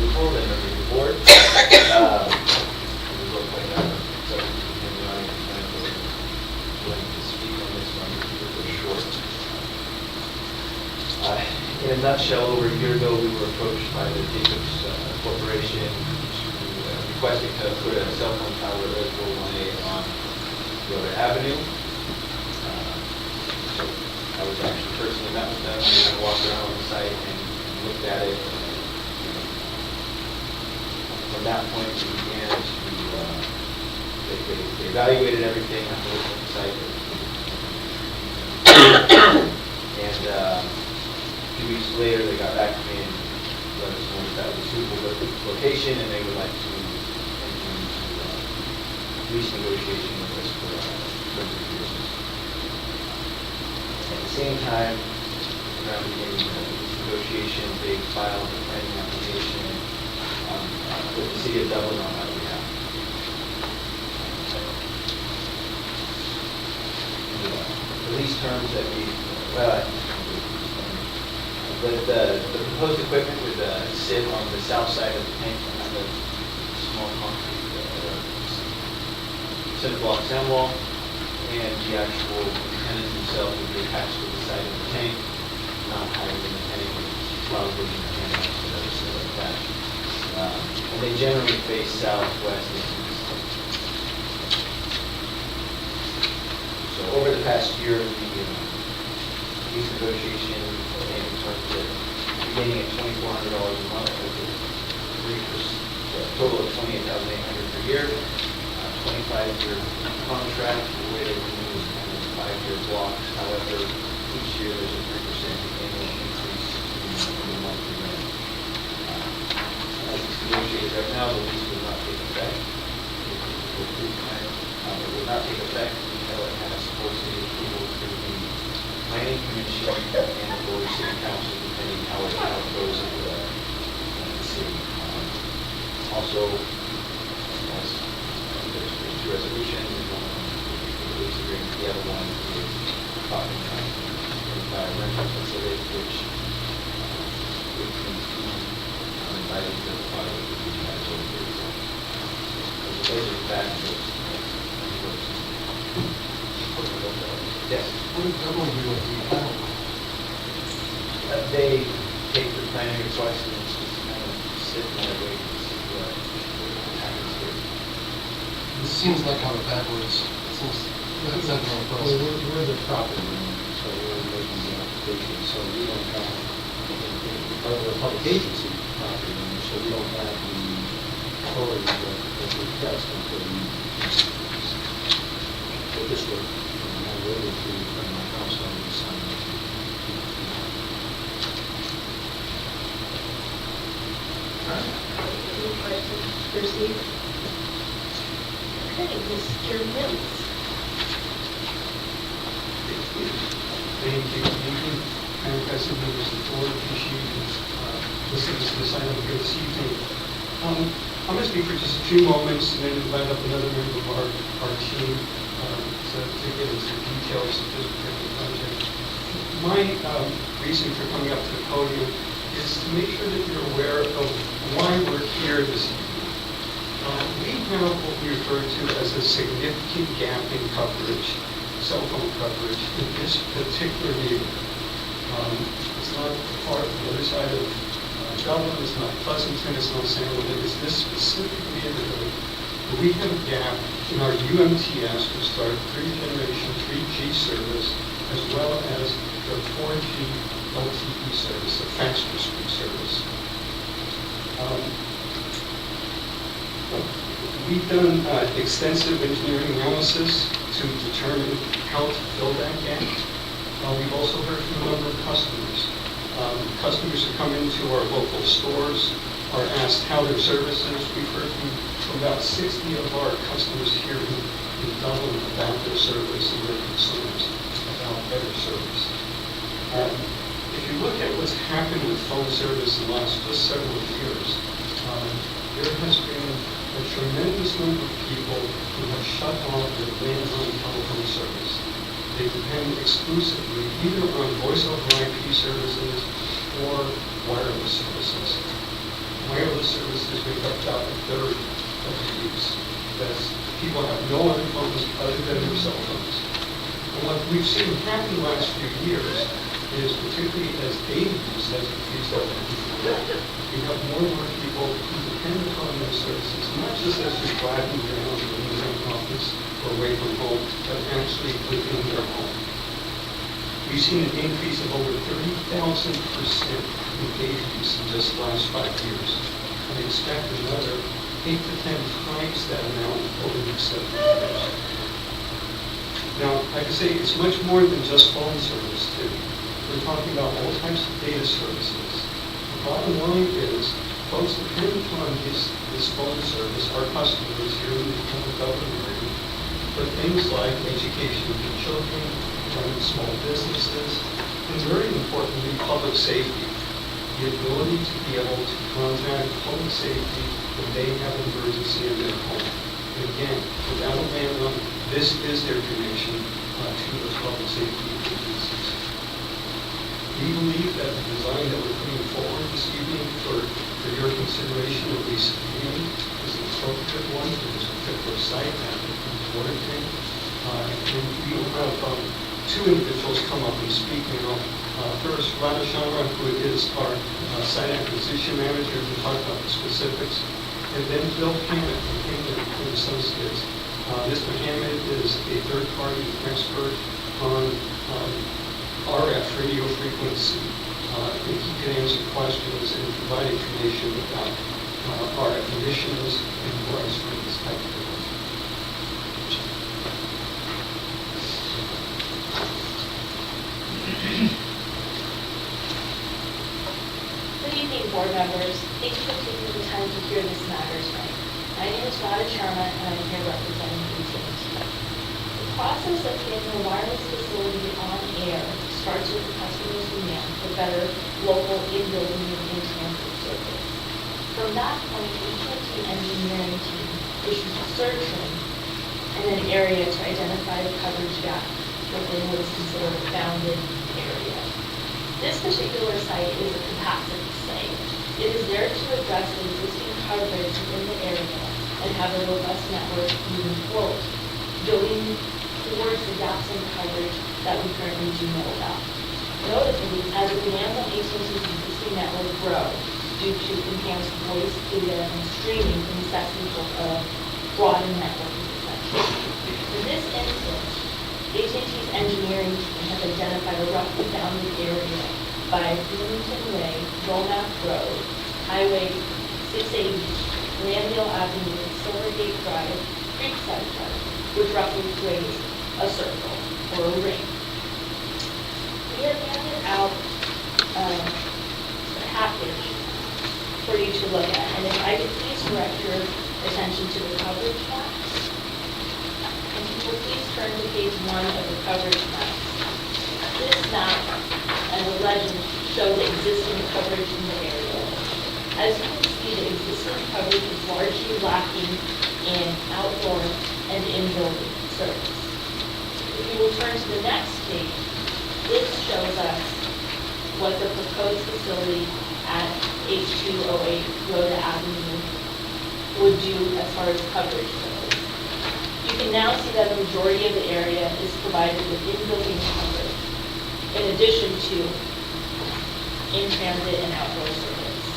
Before we remember the board, we will point out, so in the audience, I'm going to speak on this one really short. In a nutshell, over a year ago, we were approached by the Jacobs Corporation requesting to put a cell phone tower at Reservoir 1A on Yoder Avenue. So I was actually personally met with them, and walked around on the site and looked at it. From that point, we began to, they evaluated everything after looking at the site. And a few weeks later, they got back to me and let us know that was a suitable location, and they would like to enter into lease negotiation with us for 3 years. At the same time, around the beginning of the lease negotiation, they filed a planning application with the city of Dublin on our behalf. The lease terms that we, the proposed equipment would sit on the south side of the tank on the small concrete center block sound wall, and the actual antennas themselves would be attached to the side of the tank, not higher than the tank, probably antennas that are still attached. And they generally face southwest and east. So over the past year, these negotiations came in terms of beginning at $2,400 a month, which is 3%, so a total of $28,800 per year, 24% 5-year contract. The way they renew is kind of 5-year blocks. However, each year there's a 3% annual increase in the monthly rent. As it's negotiated right now, the lease will not take effect. It will not take effect until it has full city approval through the planning commission and or city council, depending how it goes in the city. Also, as there's two resolutions, one for the lease agreement, the other one is talking by a rental facility, which needs to invited to the part of the category 31. So those are the facts of yes.
What does that one do with the panel?
They take the planning request and it's just kind of sit in their wait to see what happens here.
This seems like kind of backwards. It seems, that's not going
Well,
across.
we're the property owner, so we're making the application, so we don't have, we're a public agency property owner, so we don't have the authority to request until we put this work, I'm willing to, from my house on the sign.
Any questions for Steve? Okay, Mr. Mills.
Thank you. Madam President, members of the board, appreciate you listening to this item here this evening. I'm going to speak for just a few moments and then invite up another member of our team to get into the details of this particular project. My reason for coming up to the podium is to make sure that you're aware of why we're here this evening. We have what we refer to as a significant gap in coverage, cell phone coverage, in this particular neighborhood. It's not far from the other side of Dublin, it's not Pleasanton, it's not San Luis, it's this specific neighborhood where we have a gap in our UMTS, which is our third-generation 3G service, as well as the 4G LTE service, the faster speed service. We've done extensive engineering analysis to determine how to fill that gap. We've also heard from a number of customers. Customers who come into our local stores are asked how their service is. We've heard from about 60 of our customers here in Dublin about their service and their concerns about better service. If you look at what's happened with phone service in the last just several years, there has been a tremendous number of people who have shut off their landline telephone service. They depend exclusively either on voice over IP services or wireless services. Wireless services make up about a third of the use. That's, people have no other phones other than their cell phones. And what we've seen happen the last few years is, particularly as data use has increased over we have more and more people who depend upon those services, not just as they're driving around or in their office or away from home, but actually within their home. We've seen an increase of over 30,000% in data use in just the last 5 years. And I expect another 8 to 10 times that amount over the next 7 years. Now, like I say, it's much more than just phone service, too. We're talking about all types of data services. The bottom line is, folks depend upon this phone service, our customers here in the Dublin area, for things like education for children, running small businesses, and very importantly, public safety. The ability to be able to contact public safety when they have an emergency in their home. And again, without a landline, this is their connection to those public safety agencies. We believe that the design that we're putting forward this evening for your consideration, at least viewing, is an appropriate one for this particular site at the water tank. And we will have two individuals come up and speak now. First, Radha Sharma, who is our site acquisition manager, to talk about the specifics. And then Bill Hammett from Hammett & Associates. Mr. Hammett is a third-party expert on RF radio frequency. And he can answer questions and provide information about RF emissions and noise for this type of device.
board members. Thank you for taking the time to hear this matter tonight. My name is Radha Sharma, and I'm here representing AT&T. The process of getting a wireless facility on air starts with the customer's demand for better local in-building and in-transit service. From that point, AT&T engineering team issues a search ring and an area to identify the coverage gap within what is considered a bounded area. This particular site is a capacity site. It is there to address the existing coverage in the area and have a robust network moving forward, building towards the gaps in coverage that we currently do know about. Notably, as the demands on AT&T's existing network grow due to enhanced voice, data, and streaming, the necessity for a broadened network is essential. In this instance, AT&T's engineering team has identified a roughly bounded area by Bloomington Way, Womack Road, Highway 680, Landale Avenue, Silvergate Drive, Creekside Drive, which roughly creates a circle or a ring. We have handed out a package for you to look at, and if I could please direct your attention to the coverage maps. And if you will please turn to page 1 of the coverage map. This map and the legend show the existing coverage in the area. As you can see, the existing coverage is largely lacking in outdoor and in-building service. If you will turn to the next page, this shows us what the proposed facility at 8208 Rhoda Avenue would do as far as coverage goes. You can now see that the majority of the area is provided with in-building coverage, in addition to in-transit and outdoor service.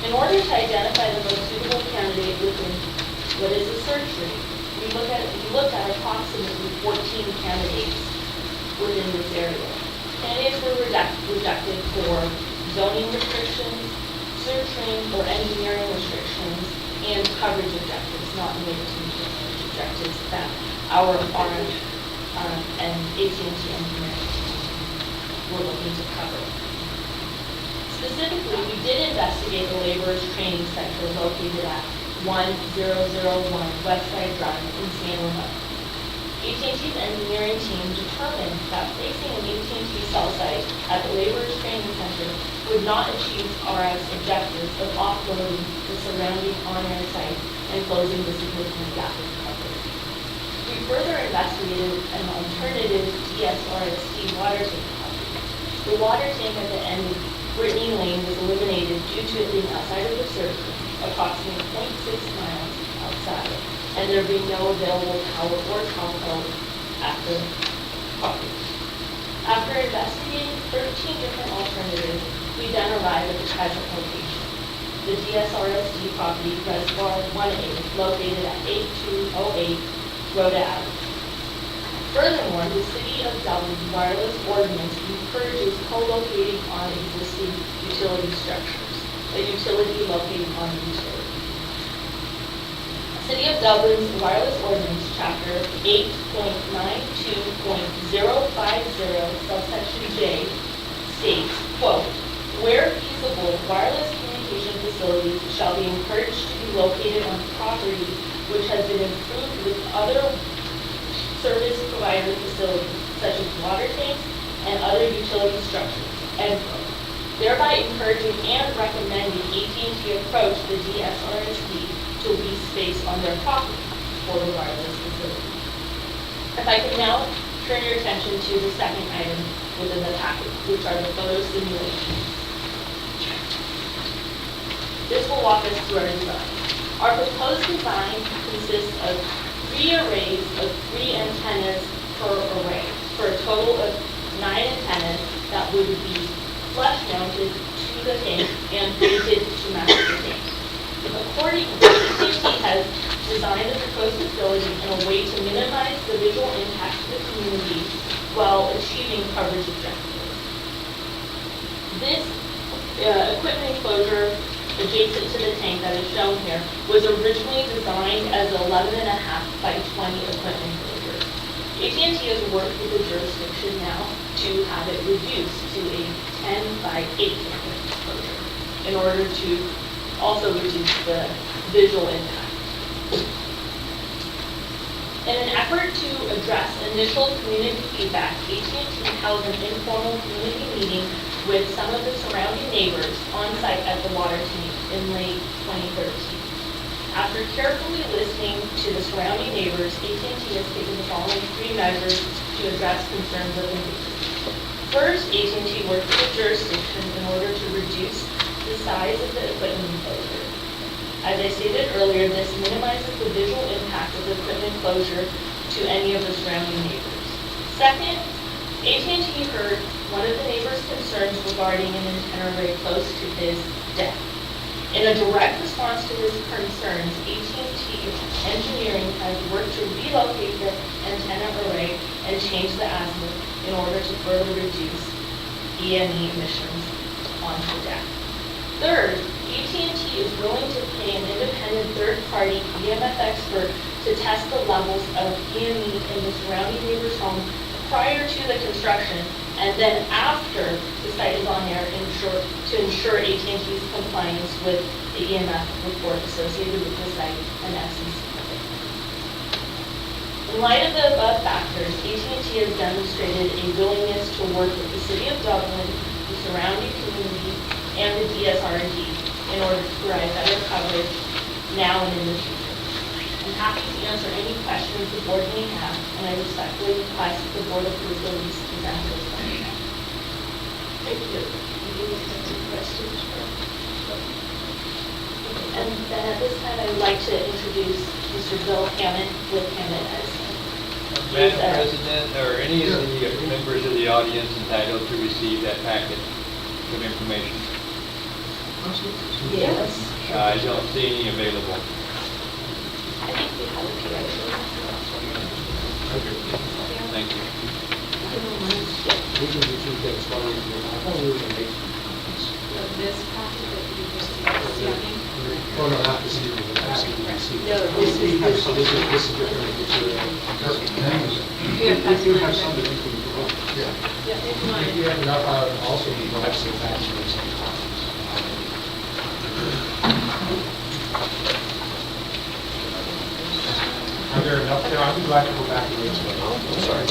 In order to identify the most suitable candidate within what is a search ring, we looked at approximately 14 candidates within this area. Candidates were rejected for zoning restrictions, search ring or engineering restrictions, and coverage objectives, not limited to coverage objectives that our RM and AT&T engineering were looking to cover. Specifically, we did investigate the laborers training center located at 1001 Westside Drive in San Ramon. AT&T's engineering team determined that placing an AT&T cell site at the laborers training center would not achieve RF's objectives of offloading the surrounding on-air site and closing the significant gap in coverage. We further investigated an alternative DSRSD water tank property. The water tank at the end of Brittany Lane was eliminated due to it being outside of the search ring, approximately 0.6 miles outside, and there being no available power or telco at the property. After investigating 13 different alternatives, we then arrived at the present location, the DSRSD property, Reservoir 1A, located at 8208 Rhoda Avenue. Furthermore, the City of Dublin's wireless ordinance encourages co-locating on existing utility structures, a utility located on the utility. City of Dublin's wireless ordinance, chapter 8.92.050, subsection J, states, quote, where feasible, wireless communication facilities shall be encouraged to be located on property which has been improved with other service provider facilities, such as water tanks and other utility structures, end quote. Thereby encouraging and recommending AT&T approach the DSRSD to lease space on their property for the wireless facility. If I can now turn your attention to the second item within the package, which are the photo simulations. This will walk us through our design. Our proposed design consists of 3 arrays of 3 antennas per array, for a total of 9 antennas that would be flush mounted to the tank and painted to match the tank. Accordingly, AT&T has designed the proposed facility in a way to minimize the visual impact to the community while achieving coverage objectives. This equipment enclosure adjacent to the tank that is shown here was originally designed as 11.5 by 20 equipment enclosure. AT&T has worked with the jurisdiction now to have it reduced to a 10 by 8 foot enclosure in order to also reduce the visual impact. In an effort to address initial community feedback, AT&T held an informal community meeting with some of the surrounding neighbors on site at the water tank in late 2013. After carefully listening to the surrounding neighbors, AT&T has taken the following 3 measures to address concerns of the neighbors. First, AT&T worked with the jurisdiction in order to reduce the size of the equipment enclosure. As I stated earlier, this minimizes the visual impact of the equipment enclosure to any of the surrounding neighbors. Second, AT&T heard one of the neighbors' concerns regarding an antenna array close to his deck. In a direct response to his concerns, AT&T Engineering has worked to relocate the antenna array and change the azimuth in order to further reduce EME emissions onto the deck. Third, AT&T is willing to pay an independent third-party EMF expert to test the levels of EME in the surrounding neighbor's home prior to the construction, and then after the site is on air to ensure AT&T's compliance with the EMF report associated with the site and FCC. In light of the above factors, AT&T has demonstrated a willingness to work with the City of Dublin, the surrounding community, and the DSRSD in order to provide better coverage now and in the future. I'm happy to answer any questions the board may have, and I respectfully request that the board approve the lease presented as well.
Thank you. Any questions?
And then at this time, I would like to introduce Mr. Bill Hammond with Hammond Edison.
Madam President, are any of the members of the audience entitled to receive that packet of information?
Yes.
I don't see any available.
I think we have a few actually.
Thank you.
We can do 2 things. One, I thought we were going to make some copies.
This packet that you received,
Oh, no, not this evening, the packet we received.
No, this is-
So this is different material. If you have some that you can provide.
Yeah.
If you have enough, I would also be glad to go back and make some copies. Are there enough there? I'd be glad to go back and make some. I'm sorry.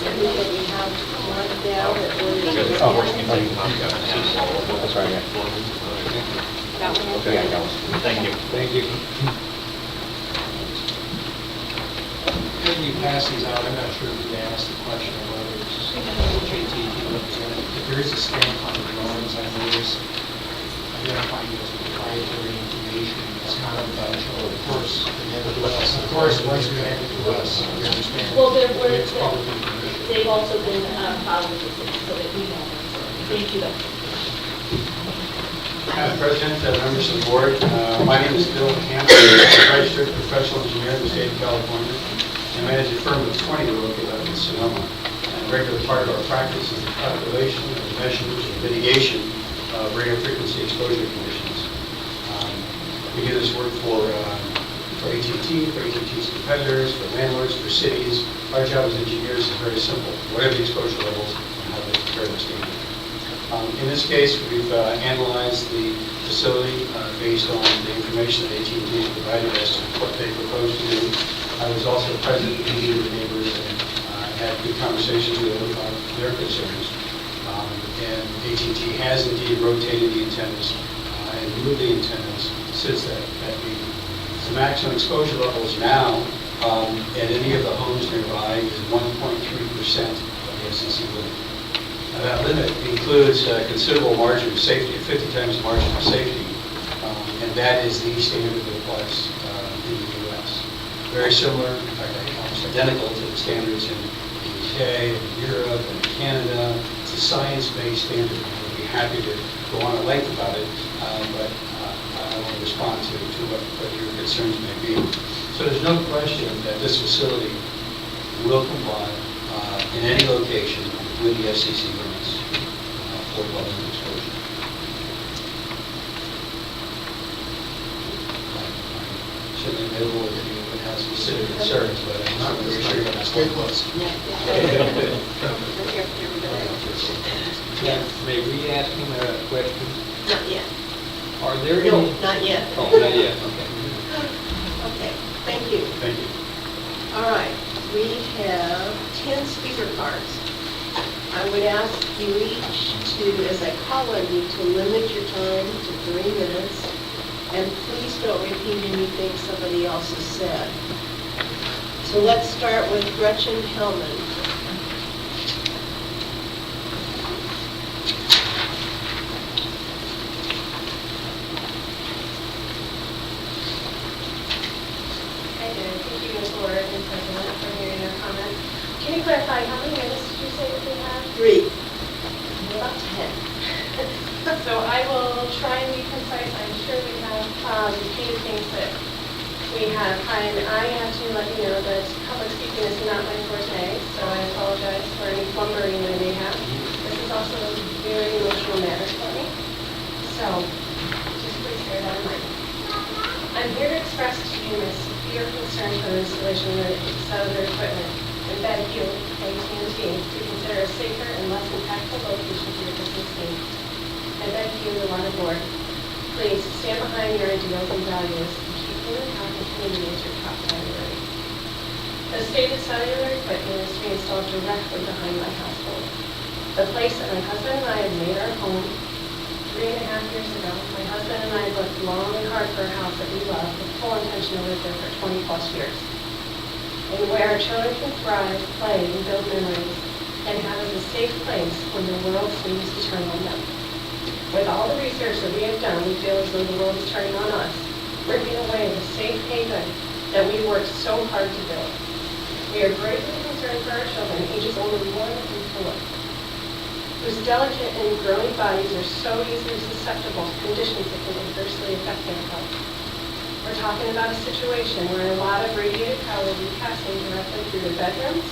Everybody have one down that was.
That's right, yeah. Okay, I got one. Thank you.
Thank you.
When you pass these out, I'm not sure if you asked the question of whether it's JT represented. If there is a stamp on the drawings, I notice identifying it as proprietary information, it's confidential, of course, of course, once you hand it to us, we understand.
Well, there were,
It's public information.
they've also been filed with the city, so that we know. Thank you, though.
Madam President, members of the board, my name is Bill Hammond. I'm a registered professional engineer in the state of California. I manage a firm of 20 located out in Sonoma. And a regular part of our practice is the calculation of measurements and mitigation of radio frequency exposure conditions. We do this work for AT&T, for AT&T's competitors, for landlords, for cities. Our job as engineers is very simple. What are the exposure levels and how do they compare the standard? In this case, we've analyzed the facility based on the information that AT&T has provided as to what they propose to do. I was also present at meeting with the neighbors and had good conversations with them about their concerns. And AT&T has indeed rotated the antennas and moved the antennas since that meeting. The maximum exposure levels now at any of the homes nearby is 1.3% of the SEC limit. That limit includes a considerable margin of safety, 50 times the margin of safety, and that is the standard that applies in the U.S. Very similar, in fact, almost identical to the standards in the UK, and Europe, and Canada. It's a science-based standard. We'd be happy to go on at length about it, but I want to respond to what your concerns may be. So there's no question that this facility will comply in any location with the FCC limits for levels of exposure. Certainly available if you would
have specific concerns, but I'm not really sure you're going to
Stay close.
Now, may we ask him a question?
Not yet.
Are there
No,
any?
not yet.
Oh, not yet, okay.
Okay, thank you.
Thank you.
All right, we have 10 speaker cards. I would ask you each to, as I call on you, to limit your time to 3 minutes, and please don't repeat anything somebody else has said. So let's start with Gretchen Hellman.
Hi there, thank you, Ms. Lord and President, for hearing your comments. Can you clarify, how many minutes did you say that we have?
3.
About 10. So I will try and be concise. I'm sure we have repeated things that we have. I have to let you know that public speaking is not my forte, so I apologize for any flumbering that I may have. This is also a very emotional matter for me. So just please bear that in mind. I'm here to express to you my severe concern for the installation of cellular equipment and beg you, AT&T, to consider a safer and less impactful location for your business needs. I beg you, the water board, please stand behind your ideals and values and keep human health and community as your top priority. The stated cellular equipment is to be installed directly behind my household. The place that my husband and I have made our home 3.5 years ago. My husband and I worked long and hard for a house that we love with full intention to live there for 20+ years. And where our children can thrive, play, and build memories, and have as a safe place when the world seems to turn on them. With all the research that we have done, we feel as though the world is turning on us, ripping away the safe haven that we worked so hard to build. We are greatly concerned for our children, ages only 1 and 4, whose delicate and growing bodies are so easily susceptible to conditions that can adversely affect their health. We're talking about a situation where a lot of radiated power will be passing directly through their bedrooms,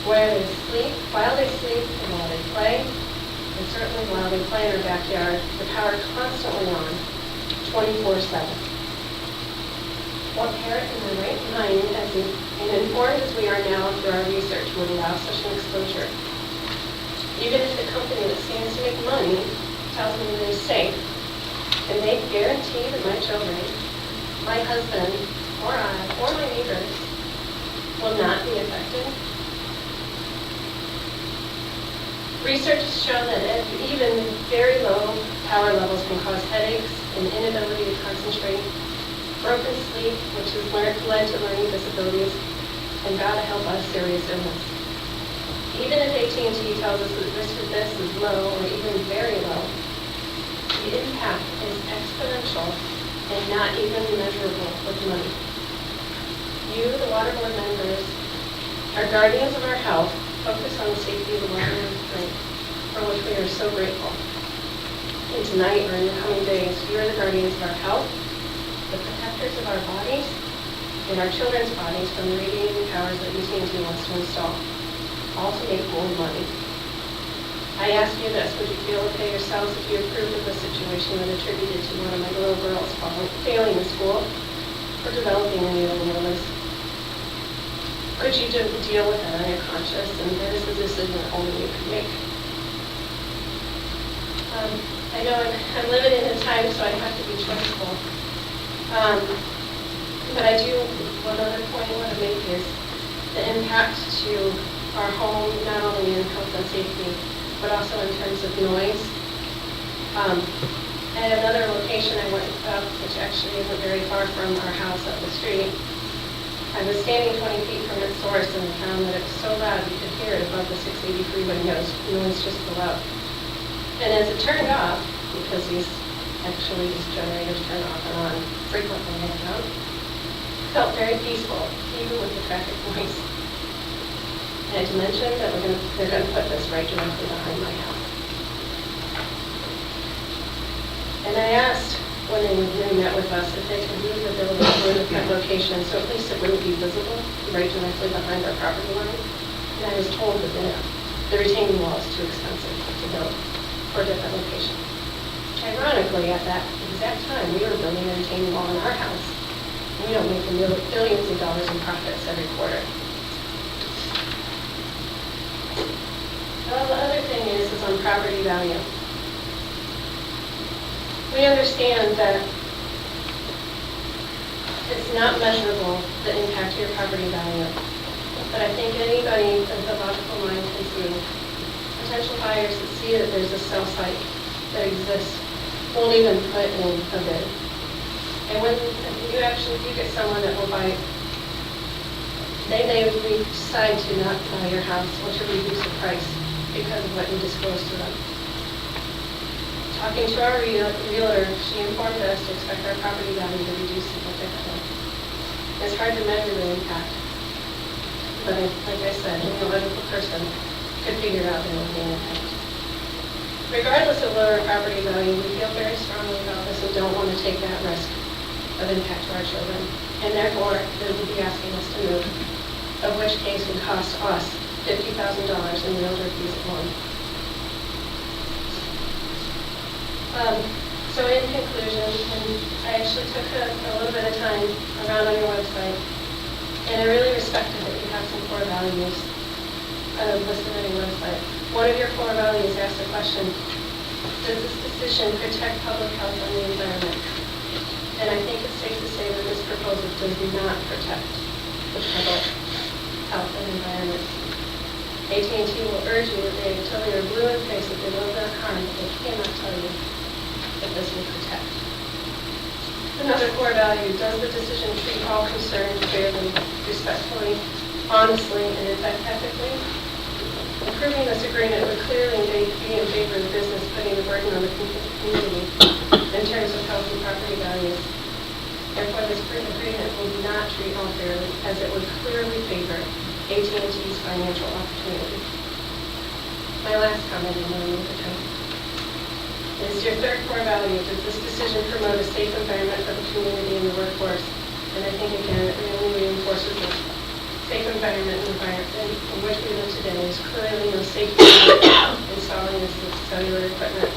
where they sleep, while they sleep, and while they play, and certainly while they play in our backyard, the power constantly on, 24/7. What parent in their right mind, and informed as we are now through our research, would allow such an exposure? Even if the company that stands to make money tells me that it's safe, and they guarantee that my children, my husband, or I, or my neighbors will not be affected. Research has shown that even very low power levels can cause headaches and inability to concentrate, broken sleep, which has led to learning disabilities, and God help us, serious illness. Even if AT&T tells us that the risk of this is low or even very low, the impact is exponential and not even measurable with money. You, the water board members, are guardians of our health. Focus on the safety of the water we drink, for which we are so grateful. And tonight or in the coming days, you are the guardians of our health, the protectors of our bodies, and our children's bodies from the radiating powers that AT&T wants to install, all to make more money. I ask you this, would you feel okay yourselves if you approved of a situation that attributed to one of my little girls failing in school or developing any ill illness? Could you deal with that on your conscience, and that is a decision that only you can make? I know I'm limited in time, so I have to be choiceful. But I do, one other point I want to make is the impact to our home, not only in health and safety, but also in terms of noise. At another location I went up, which actually isn't very far from our house up the street, I was standing 20 feet from its source and found that it was so loud you could hear it above the 683 windows. Noise just below. And as it turned off, because these generators turn off and on frequently, I found, felt very peaceful, even with the traffic noise. And to mention that they're going to put this right directly behind my house. And I asked when they met with us if they could move the building to a different location, so at least it wouldn't be visible right directly behind our property line. And I was told that the retaining wall is too expensive to build for a different location. Ironically, at that exact time, we were building a retaining wall in our house, We don't make billions of dollars in profits every quarter. Well, the other thing is on property value. We understand that it's not measurable, the impact to your property value. But I think anybody with a logical mind can see potential buyers that see that there's a sell site that exists won't even put in a bid. And when you actually do get someone that will buy, they may decide to not buy your house or to reduce the price because of what you disclosed to them. Talking to our realtor, she informed us to expect our property value to reduce significantly. It's hard to measure the impact, but like I said, any logical person could figure out there would be an impact. Regardless of lower property value, we feel very strongly about this and don't want to take that risk of impact to our children. And therefore, they would be asking us to move, of which case would cost us $50,000 in realtor fees alone. So in conclusion, and I actually took a little bit of time around on your website, and I really respected that you have some core values listed on your website. One of your core values asks the question, does this decision protect public health and the environment? And I think it's safe to say that this proposal does not protect the public health and environment. AT&T will urge you that they tell you blue in the face that they will not harm, but they cannot tell you that this will protect. Another core value, does the decision treat all concerned fairly, respectfully, honestly, and ethically? Approving this agreement would clearly be in favor of business putting the burden on the community in terms of health and property values. Therefore, this agreement will not treat all fairly, as it would clearly favor AT&T's financial opportunity. My last comment, and then I'll move the time, is your third core value. Does this decision promote a safe environment for the community and the workforce? And I think, again, it really reinforces the safe environment and environment in which we live today. There's clearly no safety installing this cellular equipment.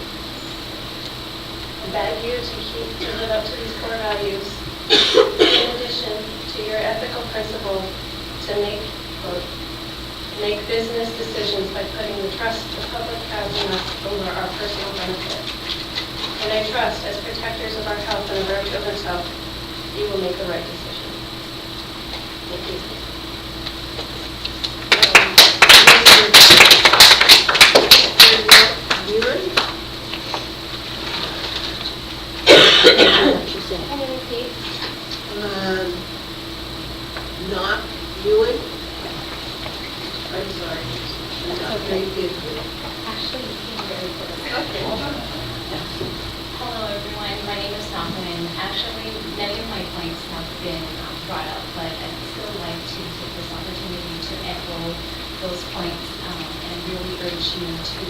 I beg you to live up to these core values, in addition to your ethical principle to make business decisions by putting the trust the public has in us over our personal benefit. And I trust, as protectors of our health and of our children's health, you will make the right decision. Thank you.
Hi, Pete. Not Ewan. I'm sorry. I'm not very good.
Actually, you came very close.
Okay.
Hello, everyone. My name is Malcolm, and actually, many of my points have been brought up, but I'd still like to take this opportunity to echo those points and really urge you to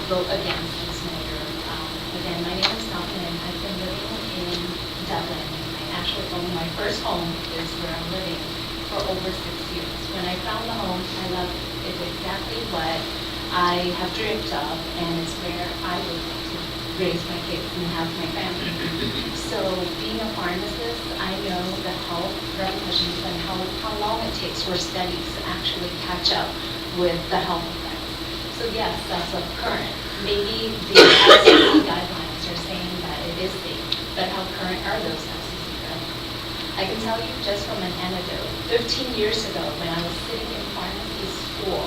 vote against this measure. Again, my name is Malcolm, and I've been living in Dublin. I actually own my first home is where I'm living for over 6 years. When I found the home, I loved it. It's exactly what I have dreamed of, and it's where I would like to raise my kids and have my family. So being a pharmacist, I know the health repercussions and how long it takes for studies to actually catch up with the health effects. So yes, that's a current. Maybe the FCC guidelines are saying that it is safe, but how current are those FCC guidelines? I can tell you just from an anecdote, 15 years ago when I was sitting in pharmacy school,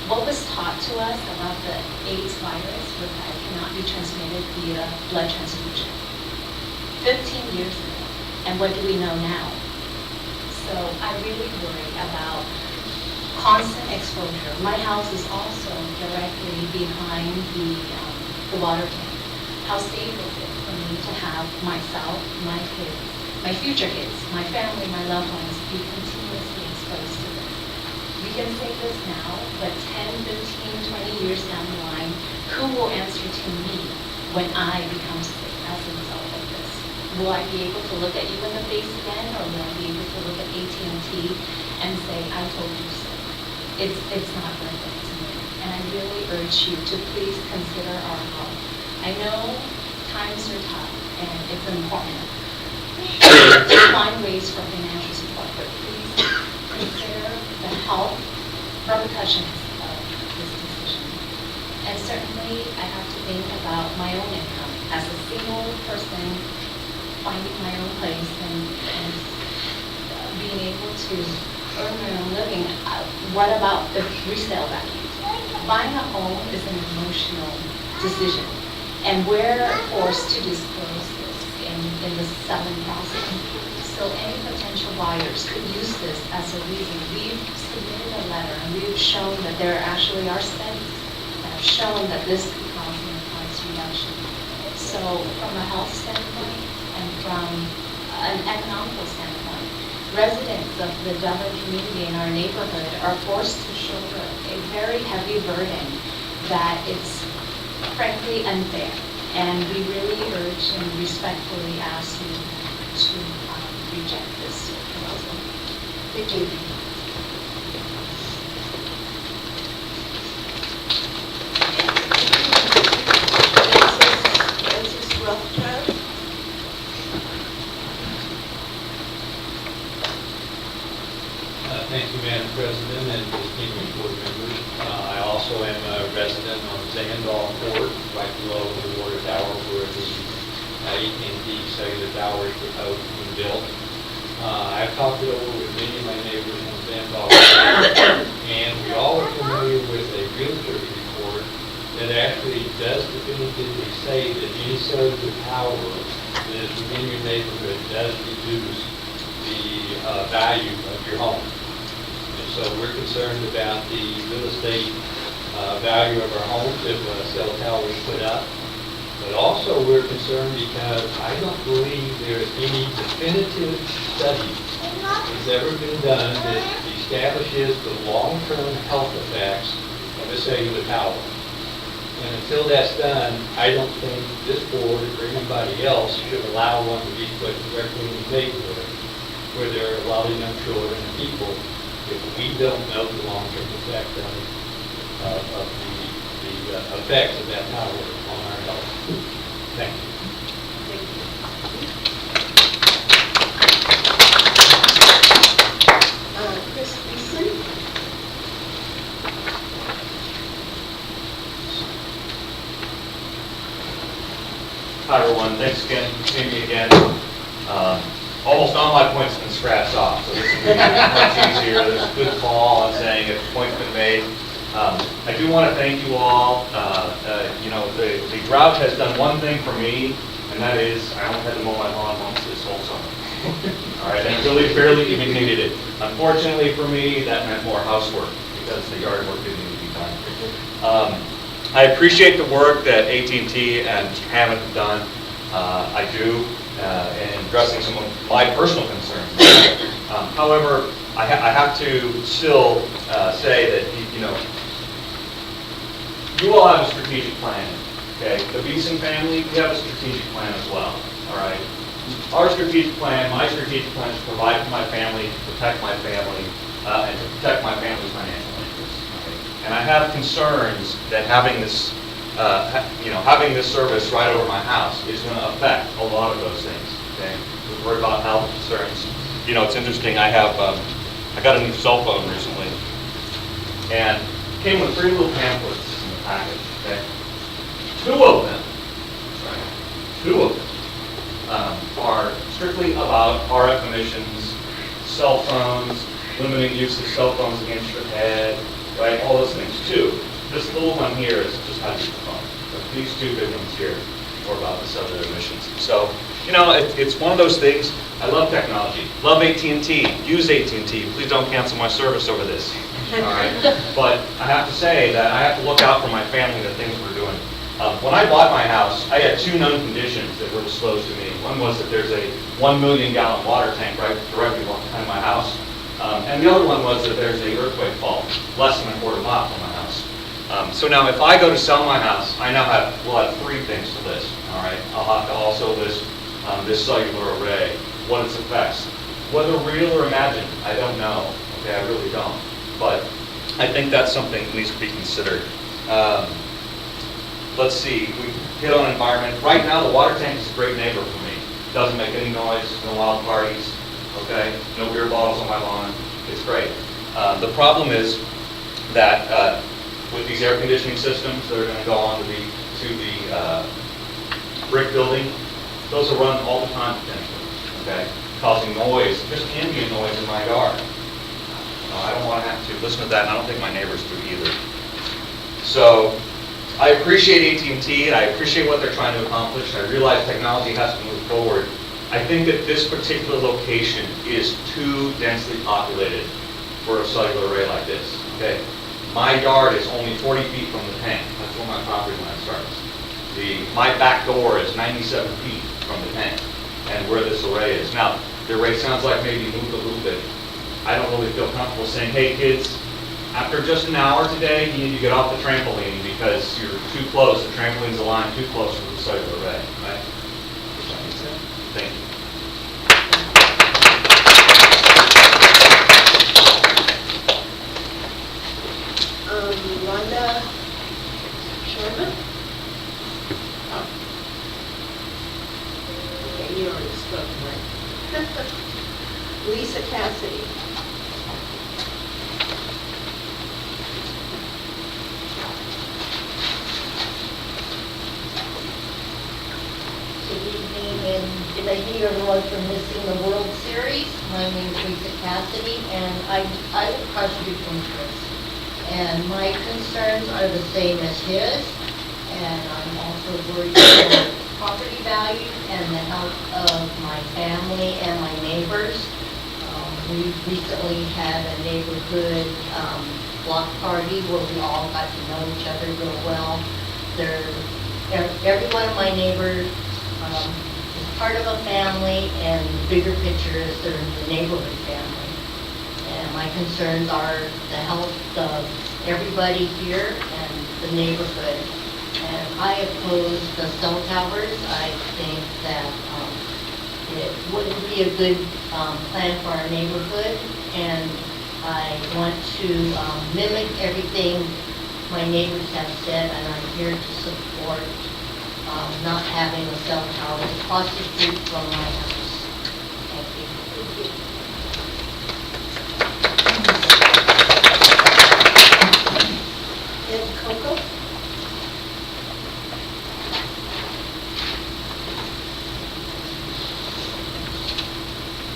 what was taught to us about the AIDS virus was that it cannot be transmitted via blood transfusion. 15 years ago. And what do we know now? So I really worry about constant exposure. My house is also directly behind the water tank. How safe is it for me to have myself, my kids, my future kids, my family, my loved ones be continuously exposed to this? We can say this now, but 10, 15, 20 years down the line, who will answer to me when I become sick as a result of this? Will I be able to look at you in the face again, or will I be able to look at AT&T and say, I told you so? It's not worth it to me. And I really urge you to please consider our health. I know times are tough, and it's important to find ways ways for financial support, but please consider the health repercussions of this decision. And certainly, I have to think about my own income as a single person finding my own place and being able to earn my own living. What about the resale value? Buying a home is an emotional decision, and we're forced to disclose this in the selling process. So any potential buyers could use this as a reason. We've submitted a letter, and we've shown that there actually are studies that have shown that this could cause an price reduction. So from a health standpoint and from an economical standpoint, residents of the Dublin community in our neighborhood are forced to shoulder a very heavy burden that is frankly unfair. And we really urge and respectfully ask you to reject this proposal.
Thank you. Francis Rothschild.
Thank you, Madam President, and distinguished board members. I also am a resident on Zandall Court, right below the water tower where the AT&T cellular tower is proposed to be built. I've talked it over with many of my neighbors on Zandall Court, and we all are familiar with a realtor's report that actually does definitively say that any cellular tower that is within your neighborhood does reduce the value of your home. So we're concerned about the real estate value of our homes if a cell tower is put up. But also we're concerned because I don't believe there's any definitive study that's ever been done that establishes the long-term health effects of a cellular tower. And until that's done, I don't think this board or anybody else should allow one to be put directly in the neighborhood where there are a lot of young children and people if we don't know the long-term effect of the effects of that power on our health. Thank you.
Chris Beeson.
Hi everyone, thanks again for seeing me again. Almost all my points have been scratched off, so this is going to be much easier. There's a good call on saying if a point's been made. I do want to thank you all. The drought has done one thing for me, and that is I only had to mow my lawn once this whole summer. All right, and really barely even needed it. Unfortunately for me, that meant more housework because the yard work didn't need to be done. I appreciate the work that AT&T and Mr. Hammond have done. I do. In addressing some of my personal concerns. However, I have to still say that, you all have a strategic plan, okay? The Beeson family, we have a strategic plan as well, all right? Our strategic plan, my strategic plan is to provide for my family, to protect my family, and to protect my family's financial interests. Okay? And I have concerns that having this having this service right over my house is going to affect a lot of those things. Okay, we're worried about health concerns. It's interesting. I got a new cell phone recently, and it came with 3 little pamphlets in the package. Okay, 2 of them, right? 2 of them are strictly about RF emissions, cell phones, limiting use of cell phones against your head, right? All those things. 2. This little one here is just how to use the phone. But these 2 big ones here are about the cellular emissions. So, it's one of those things. I love technology. Love AT&T. Use AT&T. Please don't cancel my service over this. All right. But I have to say that I have to look out for my family and the things we're doing. When I bought my house, I had 2 known conditions that were disclosed to me. One was that there's a 1 million gallon water tank directly behind my house. And the other one was that there's an earthquake fault less than a quarter mile from my house. So now if I go to sell my house, we'll have 3 things to list, all right? I'll have to also list this cellular array, what its effects. Whether real or imagined, I don't know, okay, I really don't. But I think that's something that needs to be considered. Let's see, we hit on environment. Right now, the water tank is a great neighbor for me. Doesn't make any noise, no wild parties. okay? No beer bottles on my lawn, it's great. The problem is that with these air conditioning systems that are going to go on to the brick building, those will run all the time potentially, okay? Causing noise, just ambient noise in my yard. I don't want to have to listen to that, and I don't think my neighbors do either. So I appreciate AT&T, and I appreciate what they're trying to accomplish. I realize technology has to move forward. I think that this particular location is too densely populated for a cellular array like this, okay? My yard is only 40 feet from the tank. That's where my property line starts. My back door is 97 feet from the tank and where this array is. Now, the array sounds like maybe moved a little bit. I don't really feel comfortable saying, hey kids, after just an hour today, you need to get off the trampoline because you're too close, the trampoline's aligned too close to the cellular array, right? Does that make sense? Thank you.
Rhonda Sherman? Oh. Okay, you already spoke, right? Lisa Cassidy.
Good evening, and thank you everyone for missing the World Series. My name is Lisa Cassidy, and I live across the street from Chris. And my concerns are the same as his, and I'm also worried about property values and the health of my family and my neighbors. We recently had a neighborhood block party where we all got to know each other real well. Every one of my neighbors is part of a family, and the bigger picture is they're the neighborhood family. And my concerns are the health of everybody here and the neighborhood. And I oppose the cell towers. I think that it wouldn't be a good plan for our neighborhood, and I want to mimic everything my neighbors have said, and I'm here to support not having a cell tower across the street from my house. Thank you.
Ed Coco?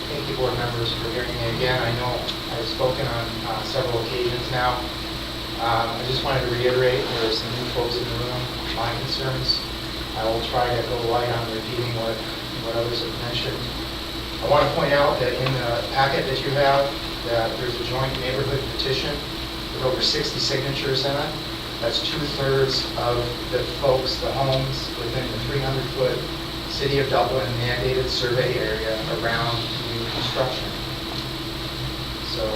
Thank you, board members, for hearing me again. I know I've spoken on several occasions now. I just wanted to reiterate, there are some new folks in the room, my concerns. I will try to go light on repeating what others have mentioned. I want to point out that in the packet that you have, that there's a joint neighborhood petition with over 60 signatures in it. That's 2/3 of the folks, the homes within the 300-foot City of Dublin mandated survey area around new construction. So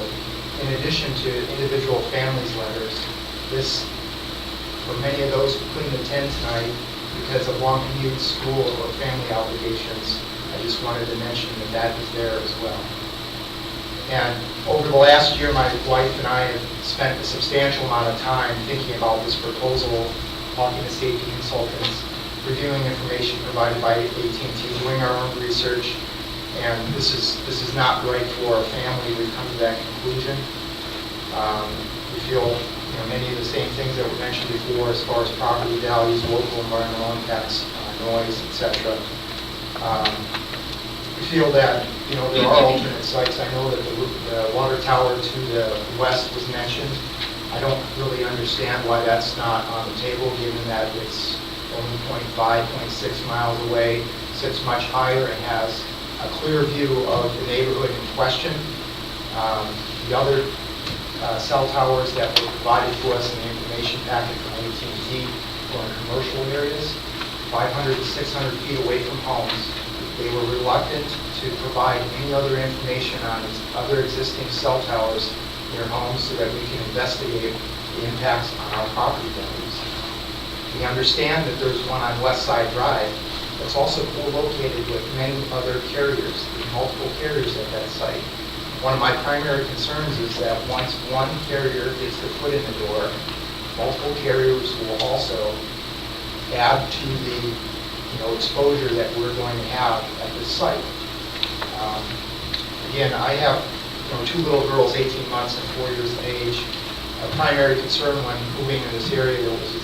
in addition to individual families' letters, this, for many of those who couldn't attend tonight because of long commutes, school, or family obligations, I just wanted to mention that that is there as well. And over the last year, my wife and I have spent a substantial amount of time thinking about this proposal, talking to safety consultants, reviewing information provided by AT&T, doing our own research, and this is not right for a family. We've come to that conclusion. We feel many of the same things that were mentioned before as far as property values, local environmental impacts, noise, etc. We feel that there are alternate sites. I know that the water tower to the west was mentioned. I don't really understand why that's not on the table, given that it's only 0.5, 0.6 miles away, sits much higher, and has a clear view of the neighborhood in question. The other cell towers that were provided to us in the information packet from AT&T were in commercial areas, 500 to 600 feet away from homes. They were reluctant to provide any other information on other existing cell towers near homes so that we can investigate the impacts on our property values. We understand that there's one on West Side Drive that's also co-located with many other carriers. There's multiple carriers at that site. One of my primary concerns is that once one carrier gets their foot in the door, multiple carriers will also add to the exposure that we're going to have at this site. Again, I have, 2 little girls, 18 months and 4 years of age. A primary concern when moving in this area was,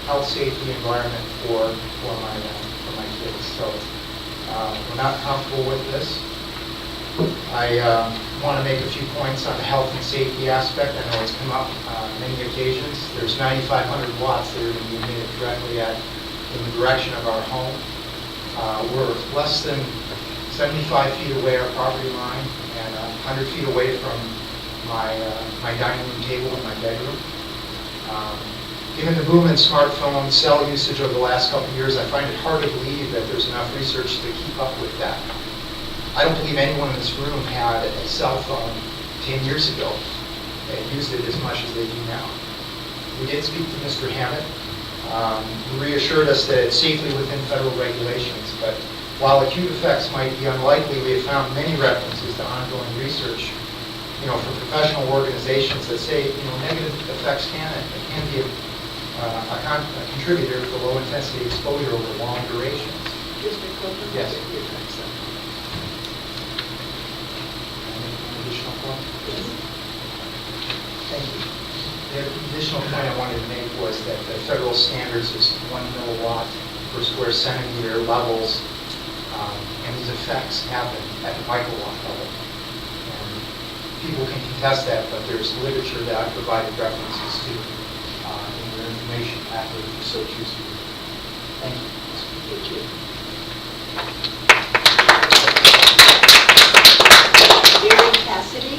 health, safety, environment for my kids. So we're not comfortable with this. I want to make a few points on the health and safety aspect. I know it's come up on many occasions. There's 9,500 watts that are going to be emitted directly in the direction of our home. We're less than 75 feet away our property line and 100 feet away from my dining room table in my bedroom. Given the boom in smartphone cell usage over the last couple of years, I find it hard to believe that there's enough research to keep up with that. I don't believe anyone in this room had a cell phone 10 years ago and used it as much as they do now. We did speak to Mr. Hammett. He reassured us that it's safely within federal regulations, but while acute effects might be unlikely, we have found many references to ongoing research, from professional organizations that say, negative effects can be a contributor to low-intensity exposure over long durations. Yes. Any additional point? Thank you. The additional point I wanted to make was that the federal standards is 1 milliwatt per square centimeter levels, and these effects happen at the microwatt level. And people can contest that, but there's literature that I've provided references to in your information packet if you so choose to. Thank you.
Thank you. Gary Cassidy.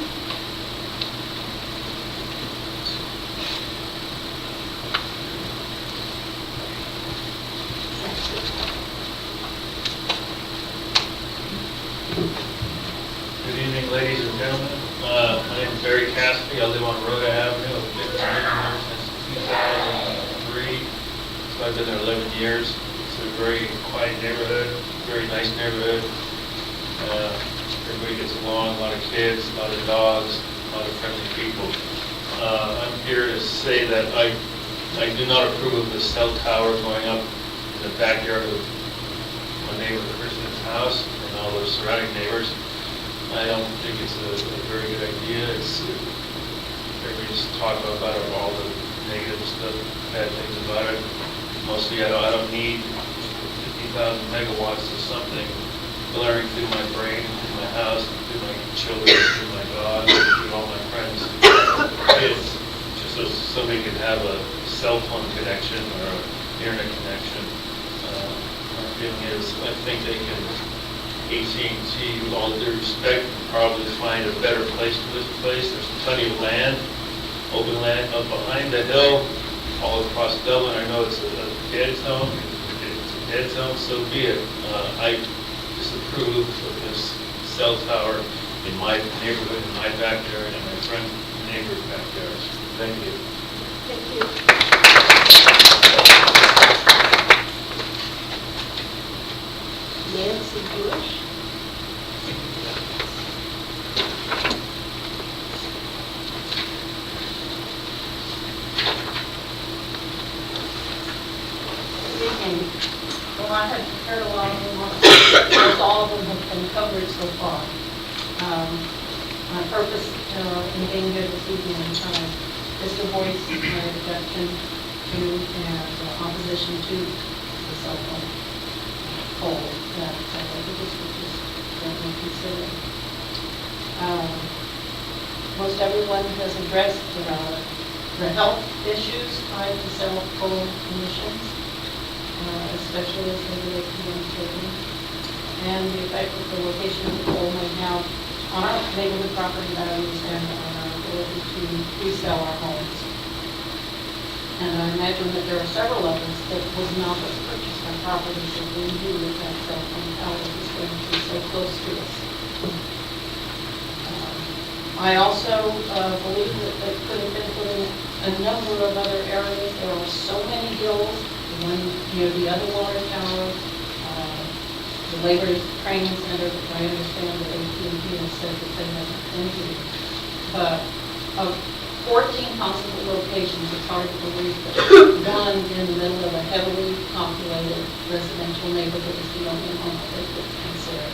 Good evening, ladies and gentlemen. My name is Barry Cassidy. I live on Rhoda Avenue. I've been here since 2003, so I've been there 11 years. It's a very quiet neighborhood, very nice neighborhood. Everybody gets along, a lot of kids, a lot of dogs, a lot of friendly people. I'm here to say that I do not approve of the cell tower going up in the backyard of my neighbor Kristen's house and all those surrounding neighbors. I don't think it's a very good idea. Everybody's talking about all the negative stuff, bad things about it. Mostly, I don't need 50,000 megawatts of something blaring through my brain, through my house, through my children, through my dog, through all my friends, kids, just so somebody can have a cell phone connection or an internet connection. My feeling is, I think they can. AT&T, with all due respect, probably find a better place for this place. There's plenty of land, open land up behind the hill, all across Dublin. I know it's a dead zone. If it's a dead zone, so be it. I disapprove of this cell tower in my neighborhood, in my backyard, and my friend neighbor's backyards. Thank you.
Thank you. Nancy Bush.
Well, I have heard a lot of them, almost all of them have been covered so far. My purpose in being here this evening is to voice my objection to and opposition to the cell phone pole that the district is currently considering. Most everyone has addressed the health issues tied to cell phone emissions, especially as they relate to young children, and the effect that the location of the pole may have on our neighborhood property values and on our ability to resell our homes. And I imagine that there are several of us that would not have purchased our properties if we knew that that cell phone tower was going to be so close to us. I also believe that it could have been put in a number of other areas. There are so many hills, the one near the other water tower, the labor training center, which I understand that AT&T has said that they haven't been to. But of 14 possible locations, it's hard to believe that one in the middle of a heavily populated residential neighborhood is the only one that they could consider.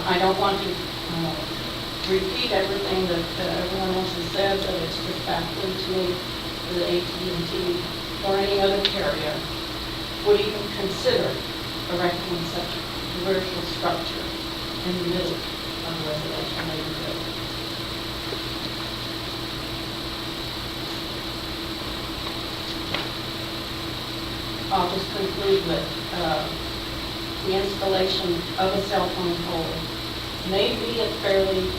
I don't want to repeat everything that everyone else has said, but it's just baffling to me that AT&T or any other carrier would even consider erecting such a commercial structure in the middle of a residential neighborhood. I'll just conclude with the installation of a cell phone pole may be a fairly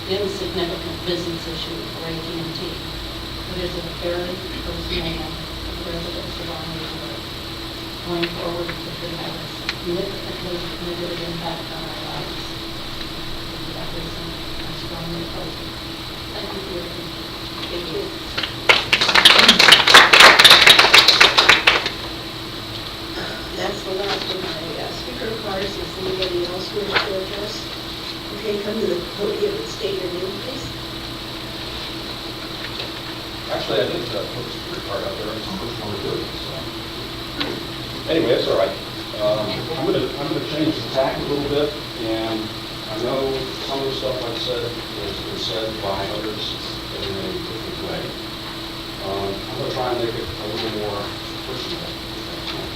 insignificant business issue for AT&T, but is a very personal one for the residents of our neighborhood. Going forward, it could have a significantly negative impact on our lives. For that reason, I strongly oppose it. Thank you for your attention.
Thank you. That's the last of my speaker cards. Is anybody else wish to address? Okay, come to the podium and state your name, please.
Actually, I did put a speaker card out there. It's the first one to do it, so. Anyway, it's all right. I'm gonna change the tack a little bit, and I know some of the stuff I've said has been said by others in a different way. I'm gonna try and make it a little more personal, if I can.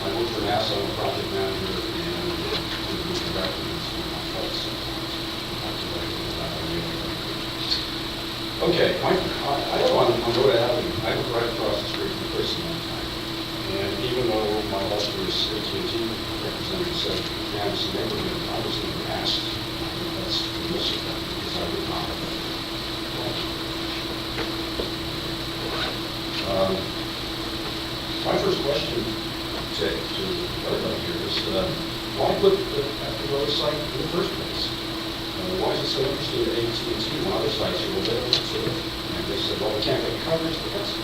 I work for NASA, I'm a project manager, and I'm the director of some of my folks sometimes. Okay, I live on Rhode Avenue. I live right across the street from the prison all the time. And even though my illustrious AT&T representative said canvass the neighborhood, I was never asked. I think that's remiss of them because I would not have. My first question to everybody here is, why put at the road site in the first place? Why is it so interesting at AT&T when other sites are available to it? And they said, well, we can't get coverage, but that's,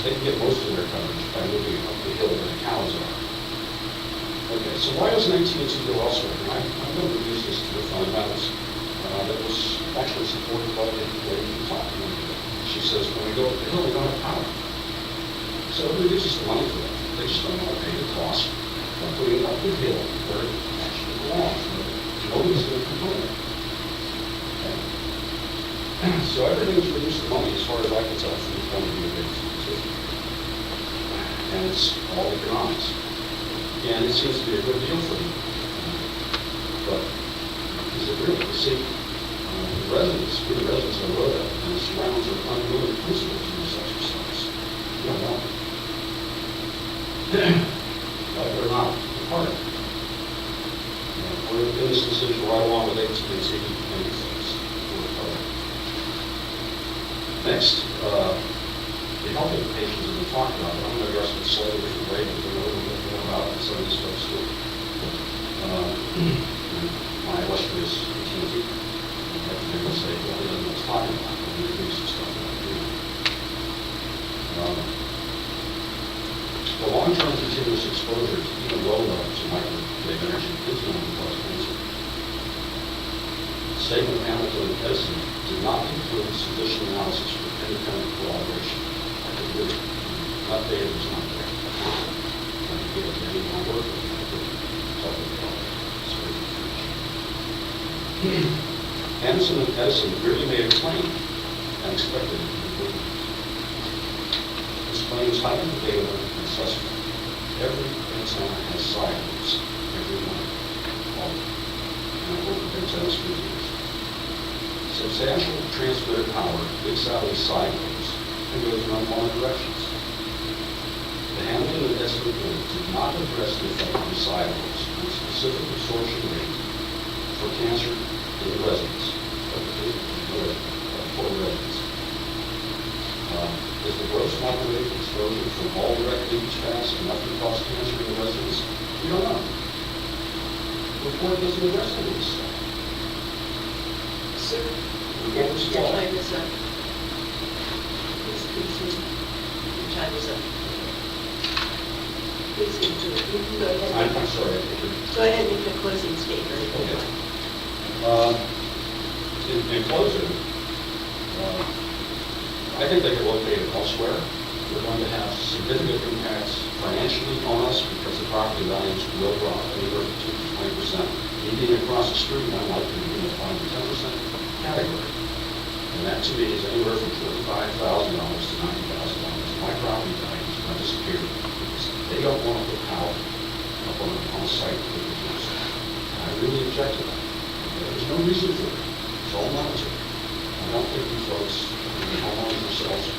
they can get most of their coverage by moving up the hill where the cows are. Okay, so why doesn't AT&T go elsewhere? And I'm going to reduce this to the fundamentals that was actually supported by the lady who talked to me. She says, when we go up the hill, we don't have power. So it reduces the money for them. They just don't want to pay the cost of putting it up the hill where it actually belongs. Nobody's going to complain. Okay. So everything's reduced the money as far as I can tell from the point of view of AT&T. And it's all economics. And it seems to be a good deal for them. But is it really? You see, the residents of Rhoda and the surrounds are unwilling principals in this exercise. You don't know. Like it or not, it's part of it. We're in this decision right along with AT&T and things. Next, the health implications that we talked about. I'm going to address them slightly different way, but we're a little bit more about some of these folks too. My illustrious AT&T representative say, well, he doesn't know what he's talking about. We're going to do some stuff like that. The long-term continuous exposure to even low levels of microwave energy is known to cause cancer. The statement of Hamilton and Edison did not include sufficient analysis for independent corroboration. I could really not data was not there. I could give it to any of my work, but I couldn't tell them about it. It's very huge. Hamilton and Edison really made a claim and expected it to be proven. This claim is highly debatable and suspect. Every antenna has side loops. Every one. All of them. And I've worked with antennas for years. Substantial transmitted power leaks out of these side loops and goes in unwanted directions. The Hamilton and Edison report did not address the effect of the side loops on specific absorption rate for cancer in the residents, for residents. Is the gross microwave exposure from all direct leakage paths enough to cause cancer in the residents? We don't know. The report doesn't address any of this stuff.
Sir, your time is up. Please conclude. Your time is up. Please conclude. You can go ahead.
I'm sorry.
Go ahead and make a closing statement.
Okay. In closing, I think they could locate it elsewhere. We're going to have significant impacts financially on us because the property values will drop anywhere from 2 to 20% 10%. Anything across the street, I'm likely to be in the 5 to 10% category. And that to me is anywhere from $45,000 to $90,000. My property values are going to disappear because they don't want to put power up on a site that they use. I really object to that. There's no reason for it. It's all monetary. I don't think you folks, the homeowners themselves, if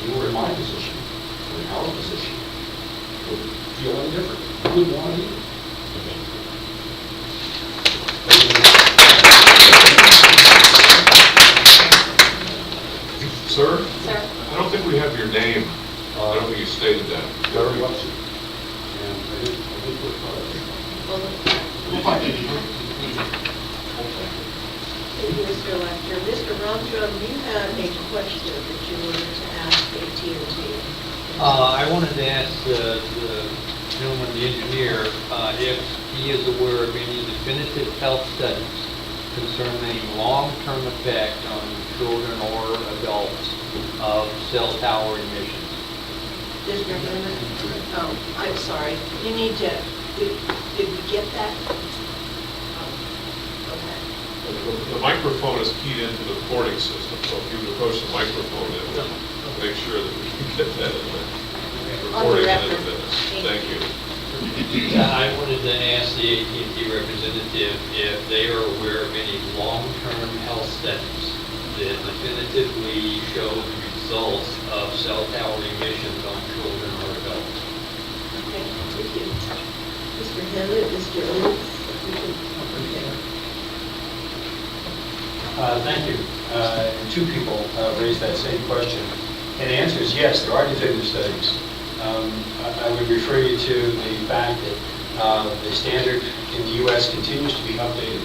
you were in my position, or in our position, would feel any different. You wouldn't want it either.
Sir?
Sir?
I don't think we have your name. I don't think you stated that.
Very much. And I think we're
Thank you, Mr. Lecter. Mr. Romjohn, you had a question that you wanted to ask AT&T.
I wanted to ask the gentleman, the engineer, if he is aware of any definitive health studies concerning long-term effect on children or adults of cell tower emissions.
Mr. Hammond? Oh, I'm sorry. You need to, did we get that?
The microphone is keyed into the recording system, so if you would approach the microphone, it will make sure that we can get that in the recording in a minute. Thank you.
I wanted to ask the AT&T representative if they are aware of any long-term health studies that definitively show the results of cell tower emissions on children or adults.
Okay, thank you. Mr. Hammond, Mr. Owens?
Thank you. Two people raised that same question. And the answer is yes, there are definitive studies. I would refer you to the fact that the standard in the U.S. continues to be updated.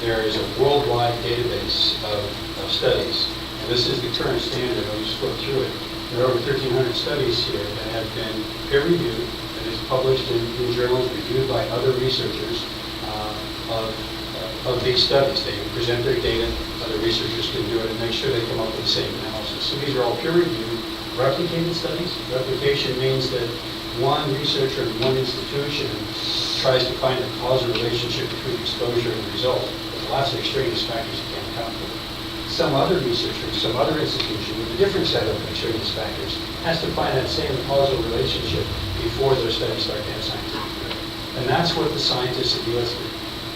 There is a worldwide database of studies, and this is the current standard. I'll just go through it. There are over 1,300 studies here that have been peer-reviewed, that is published in journals, reviewed by other researchers of these studies. They present their data, other researchers can do it and make sure they come up with the same analysis. So these are all peer-reviewed, replicated studies. Replication means that one researcher in one institution tries to find a causal relationship between exposure and the result. There's lots of extraneous factors you can't account for. Some other researcher, some other institution with a different set of extraneous factors has to find that same causal relationship before those studies start to have scientific merit. And that's what the scientists at US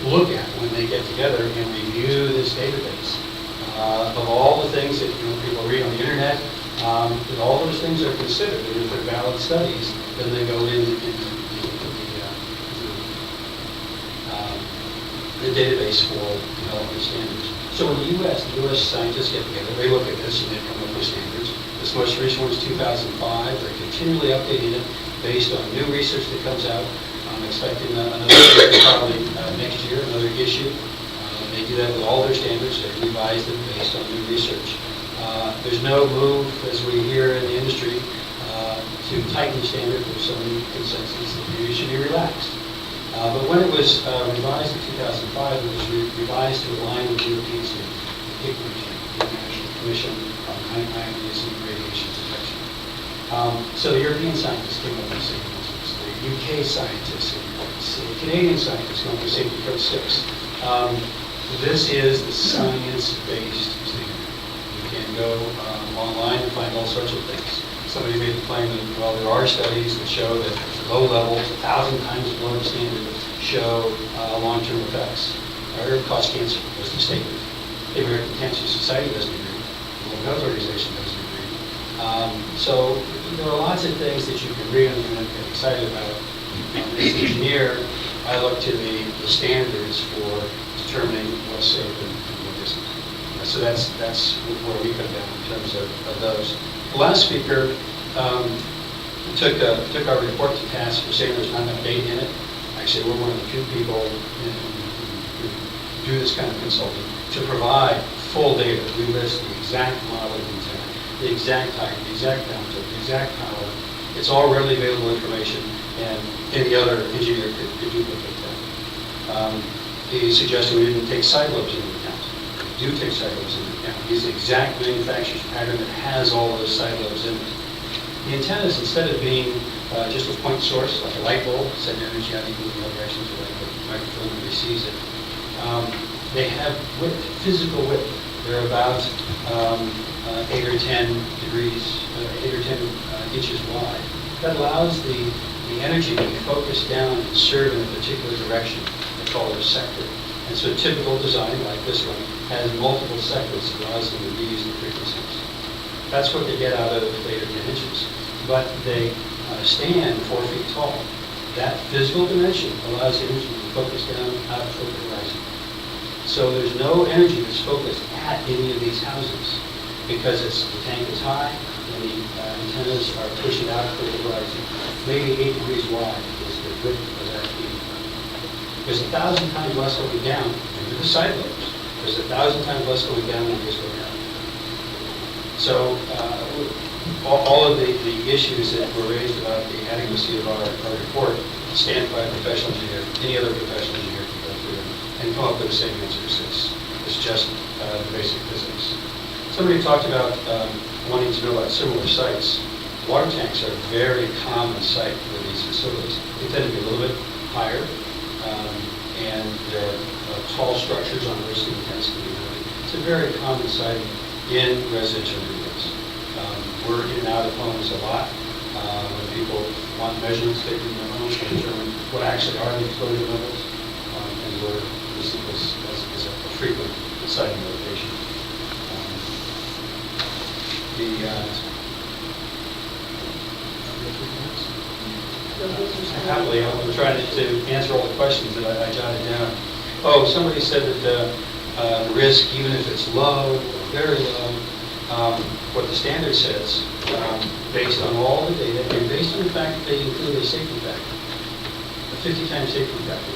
look at when they get together and review this database. Of all the things that people read on the internet, if all those things are considered, and if they're valid studies, then they go into the database for development standards. So in the U.S. scientists get together, they look at this and they come up with standards. This most recent one is 2005. They're continually updating it based on new research that comes out. I'm expecting another probably next year, another issue. They do that with all their standards. They revise them based on new research. There's no move, as we hear in the industry, to tighten the standard. There's some consensus that maybe it should be relaxed. But when it was revised in 2005, it was revised to align with the European standard, the International Commission on Ionizing Radiation Protection. So the European scientists came up with the same answers. The UK scientists, the Canadian scientists came up with Safety Code 6. This is the science-based standard. You can go online and find all sorts of things. Somebody made the claim that, well, there are studies that show that low levels, 1,000 times below the standard, show long-term effects or cause cancer, was the statement. The American Cancer Society doesn't agree. The World Health Organization doesn't agree. So there are lots of things that you can read on the internet and get excited about. As an engineer, I look to the standards for determining what's safe and what isn't. So that's where we come down in terms of those. The last speaker took our report to task for saying there's not enough data in it. Actually, we're one of the few people who do this kind of consulting to provide full data. We list the exact model of antenna, the exact height, the exact downtilt, the exact power. It's all readily available information, and any other engineer could duplicate that. He suggested we didn't take side lobes into account. We do take side lobes into account. Use the exact manufacturer's pattern that has all those side lobes in it. The antennas, instead of being just a point source, like a light bulb, send energy out equally in all directions, or like a microphone sees it. They have width, physical width. They're about 8 or 10 degrees, 8 or 10 inches wide. That allows the energy to be focused down and serve in a particular direction. They call it a sector. And so a typical design, like this one, has multiple sectors that allows them to reuse the frequencies. That's what they get out of 8 or 10 inches. But they stand 4 feet tall. That physical dimension allows the energy to be focused down out toward the horizon. So there's no energy that's focused at any of these houses because the tank is high and the antennas are pushing out toward the horizon. Maybe 8 degrees wide is the width of that beam. There's 1,000 times less going down into the side lobes. There's 1,000 times less going down than there is going up. So all of the issues that were raised about the adequacy of our report stand by a professional engineer, any other professional engineer can go through and come up with the same answers. It's just the basic physics. Somebody talked about wanting to know about similar sites. Water tanks are a very common site for these facilities. They tend to be a little bit higher, and they're tall structures on which the antennas can be mounted. It's a very common sighting in residential neighborhoods. We're in and out of homes a lot. When people want measurements taken in their homes to determine what actually are the exposure levels, and we see this as a frequent sighting location. Happily, I'm trying to answer all the questions that I jotted down. Oh, somebody said that the risk, even if it's low or very low, what the standard says, based on all the data, and based on the fact that they include a safety factor, a 50 times safety factor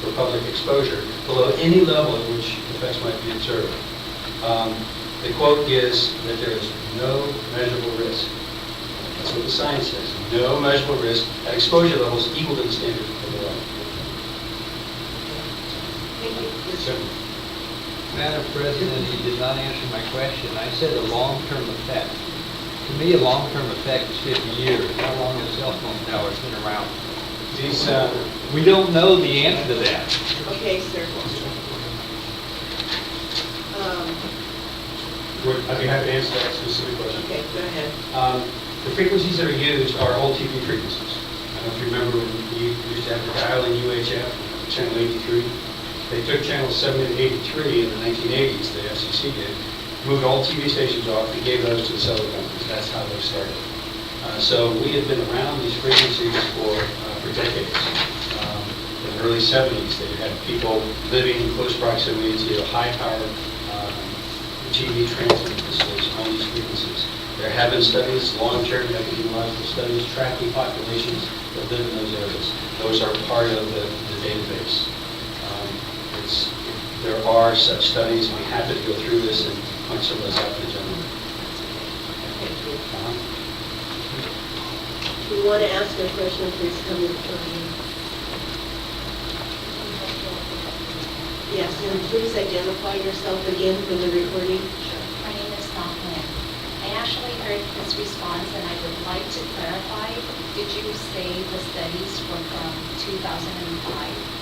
for public exposure, below any level at which effects might be observed. The quote is that there is no measurable risk. That's what the science says. No measurable risk at exposure levels equal to the standard of the law.
Thank you.
Simple.
Madam President, you did not answer my question. I said a long-term effect. To me, a long-term effect is 50 years. How long has cell phone towers been around?
These,
we don't know the answer to that.
Okay, sir.
I'd be happy to answer that specific question.
Okay, go ahead.
The frequencies that are used are old TV frequencies. I don't know if you remember when you used to have to dial in UHF, channel 83. They took channels 70 to 83 in the 1980s, the FCC did, moved all TV stations off and gave those to the cellular companies. That's how they started. So we had been around these frequencies for decades. In the early 70s, they had people living in close proximity to high-powered TV transmitting facilities on these frequencies. There have been studies, long-term epidemiological studies, tracking populations that live in those areas. Those are part of the database. There are such studies. We're happy to go through this and point some of those out to the gentleman.
If you want to ask a question, please come in front of me. Yes, and please identify yourself again for the recording.
Sure. My name is Not Lynn. I actually heard this response and I would like to clarify. Did you say the studies were from 2005?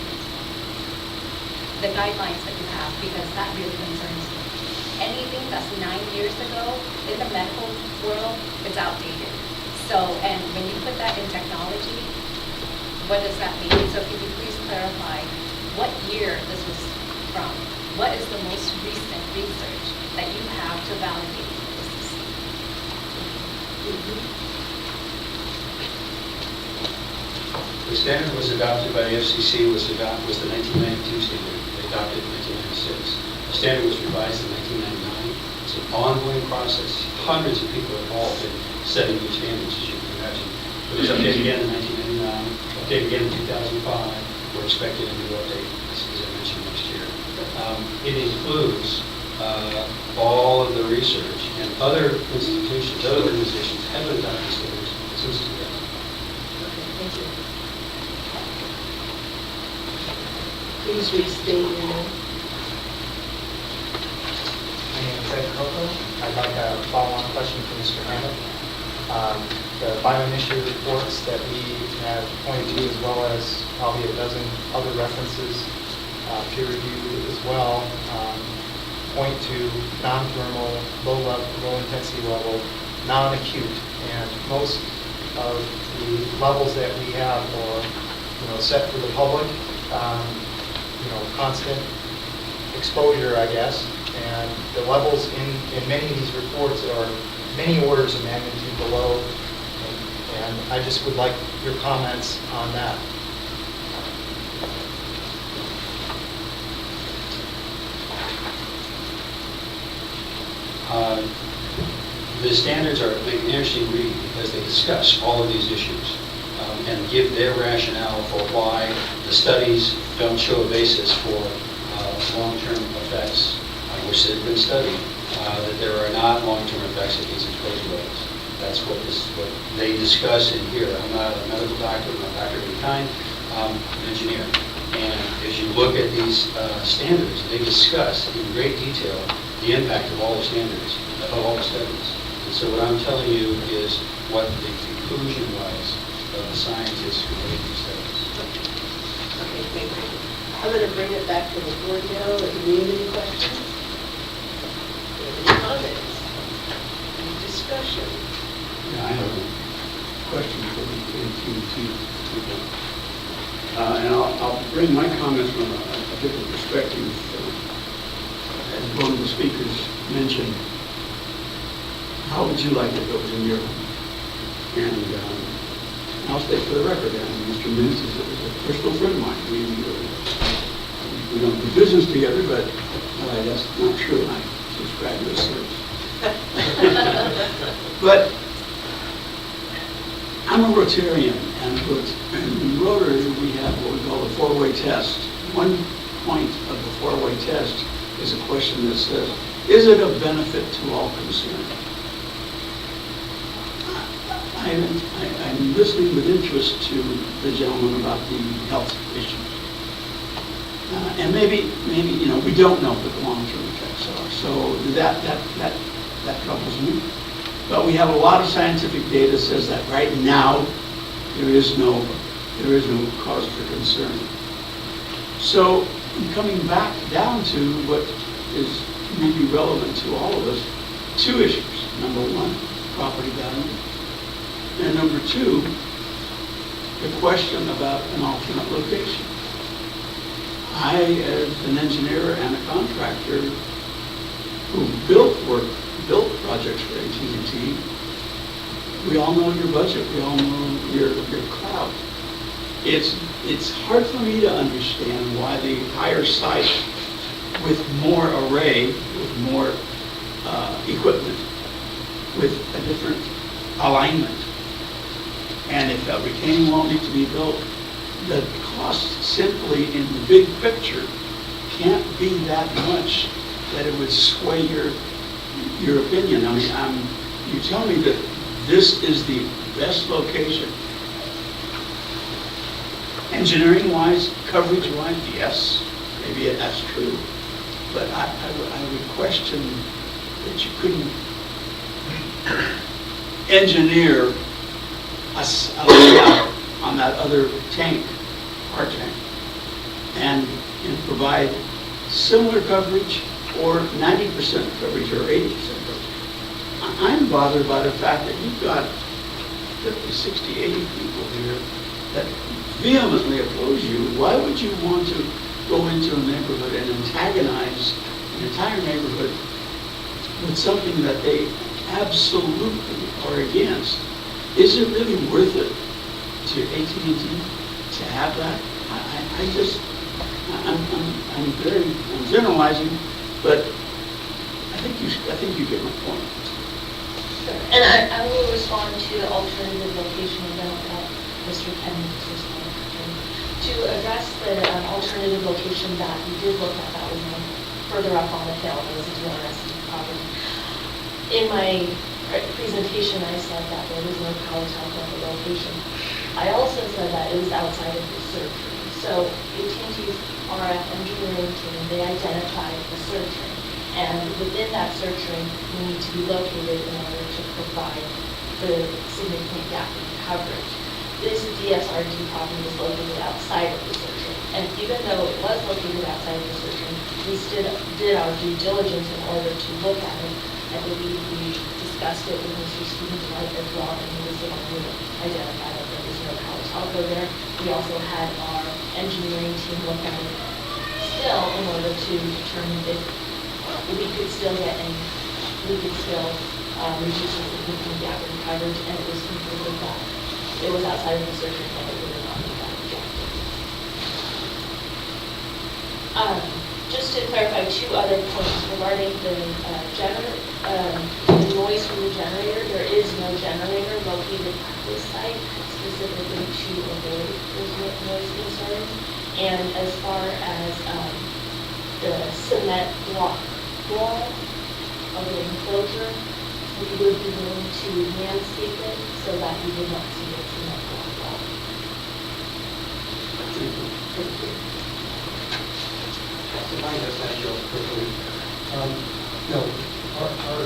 The guidelines that you have, because that really concerns me. Anything that's 9 years ago in the medical world, it's outdated. So, and when you put that in technology, what does that mean? So can you please clarify what year this was from? What is the most recent research that you have to validate this?
The standard was adopted by the FCC was the 1992 standard. They adopted it in 1996. The standard was revised in 1999. It's an ongoing process. Hundreds of people involved in setting new standards, as you can imagine. It was updated again in 1999, updated again in 2005. We're expecting a new update, as I mentioned, next year. It includes all of the research, and other institutions, other organizations have adopted standards since 2000.
Thank you. Please restate your name.
My name is Ed Coco. I'd like a follow-on question for Mr. Hammond. The bioinitiative reports that we have pointed to, as well as probably a dozen other references
peer-reviewed as well, point to non-thermal, low intensity level, non-acute, and most of the levels that we have are, set for the public, constant exposure, I guess, and the levels in many of these reports are many orders of magnitude below, and I just would like your comments on that.
The standards are an interesting read because they discuss all of these issues and give their rationale for why the studies don't show a basis for long-term effects, which have been studied, that there are not long-term effects at these exposure levels. That's what they discuss in here. I'm not a medical doctor, I'm not a doctor of any kind, I'm an engineer. And as you look at these standards, they discuss in great detail the impact of all the standards, of all the studies. And so what I'm telling you is what the conclusion was of the scientists who made these studies.
Okay, thank you. I'm going to bring it back to the board now. Do we have any questions? Any comments? Any discussion?
Yeah, I have a question for the AT&T people. And I'll bring my comments from a different perspective. As one of the speakers mentioned, how would you like it if it was in your home? And I'll state for the record, Mr. Mintz is a personal friend of mine. We don't do business together, but that's not true. I subscribe to his service. But I'm a Rotarian, and in Rotary we have what we call the four-way test. One point of the four-way test is a question that says, is it of benefit to all concerned? I'm listening with interest to the gentleman about the health issues. And maybe we don't know what the long-term effects are, so that troubles me. But we have a lot of scientific data that says that right now there is no cause for concern. So I'm coming back down to what is maybe relevant to all of us, two issues. Number one, property value. And number two, the question about an alternate location. I, as an engineer and a contractor who built projects for AT&T, we all know your budget, we all know your cloud. It's hard for me to understand why the higher site with more array, with more equipment, with a different alignment, and if a retaining wall needs to be built, the cost simply in the big picture can't be that much that it would sway your opinion. I mean, you tell me that this is the best location. Engineering-wise, coverage-wise, yes, maybe that's true. But I would question that you couldn't engineer a layout on that other tank, our tank, and provide similar coverage or 90% coverage or 80% coverage. I'm bothered by the fact that you've got 50, 60, 80 people here that vehemently oppose you. Why would you want to go into a neighborhood and antagonize an entire neighborhood with something that they absolutely are against? Is it really worth it to AT&T to have that? I'm generalizing, but I think you get my point.
Sure. And I will respond to the alternative location that Mr. Penny's responding to address the alternative location that we did look at. That was further up on the hill. There was a DSRSD property. In my presentation, I said that there was no power tower at the location. I also said that it was outside of the search ring. So AT&T's RF engineering team, they identified the search ring. And within that search ring, we need to be located in order to provide the significant gap in coverage. This DSRD property is located outside of the search ring. And even though it was located outside of the surgery, we still did our due diligence in order to look at it. I believe we discussed it with Mr. Stevens White as well, and he was the one who identified that there was no power outlet there. We also had our engineering team look at it still in order to determine if we could still get any, we could still reduce the significant gap in coverage, and it was completely flat. It was outside of the surgery, and it would not be that objective. Just to clarify two other points regarding the noise from the generator, there is no generator located at this site specifically to avoid those noise concerns. And as far as the cement block wall of the enclosure, we would be willing to landscape it so that we would not see a cement block wall.
So mine has that real quickly. No, our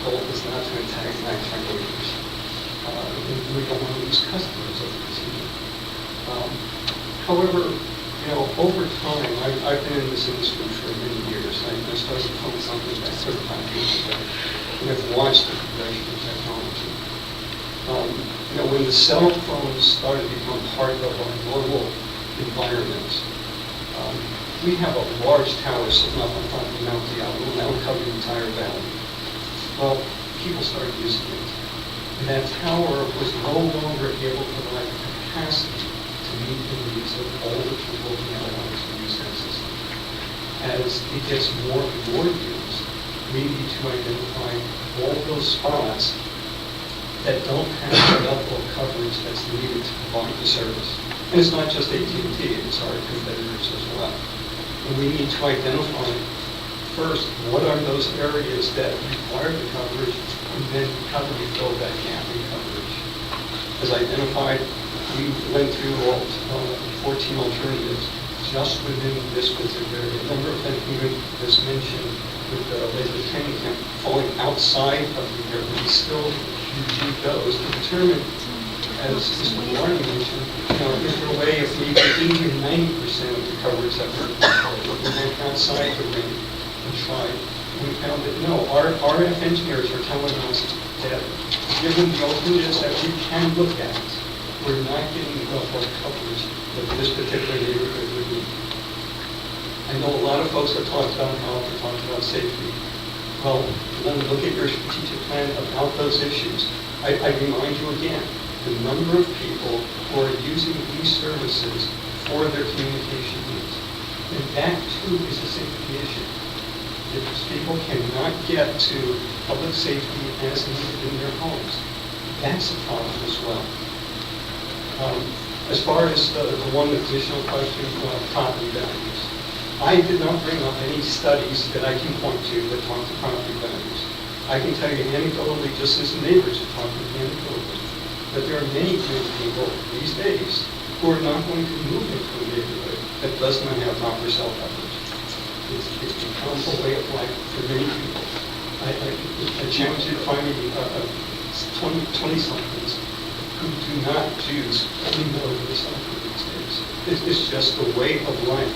goal is not to antagonize our neighbors. We don't want to lose customers over this issue. However, over time, I've been in this industry for many years. I started from something back 35 years ago, and I've watched the progression of technology. When the cell phones started to become part of our normal environment, we have a large tower sitting up on top of Mount Diablo, and that would cover the entire valley. Well, people started using it. And that tower was no longer able to provide the capacity to meet the needs of all the people who now wanted to use that system. As it gets more and more used, we need to identify all those spots that don't have the level of coverage that's needed to provide the service. And it's not just AT&T, it's our competitors as well. And we need to identify first, what are those areas that require the coverage, and then how do we fill that gap in coverage? As identified, we went through all 14 alternatives just within this particular area. A number of them even, as mentioned, with the laser training camp, falling outside of the area. We still review those to determine, as Mr. Warren mentioned, is there a way if we get 80 or 90% of the coverage that we're went outside the ring and tried? We found that no, our RF engineers are telling us that given the alternatives that we can look at, we're not getting the level of coverage that this particular neighborhood would need. I know a lot of folks have talked about health and talked about safety. Well, when we look at your strategic plan about those issues, I remind you again, the number of people who are using these services for their communication needs. And that too is a safety issue. If people cannot get to public safety as needed in their homes, that's a problem as well. As far as the one additional question, property values. I did not bring up any studies that I can point to that talk to property values. I can tell you anecdotally, just as neighbors are talking anecdotally, that there are many people these days who are not going to move into a neighborhood that does not have proper cell coverage. It's become a way of life for many people. I challenge you to find me 20-somethings who do not use any more of the cell phone these days. It's just a way of life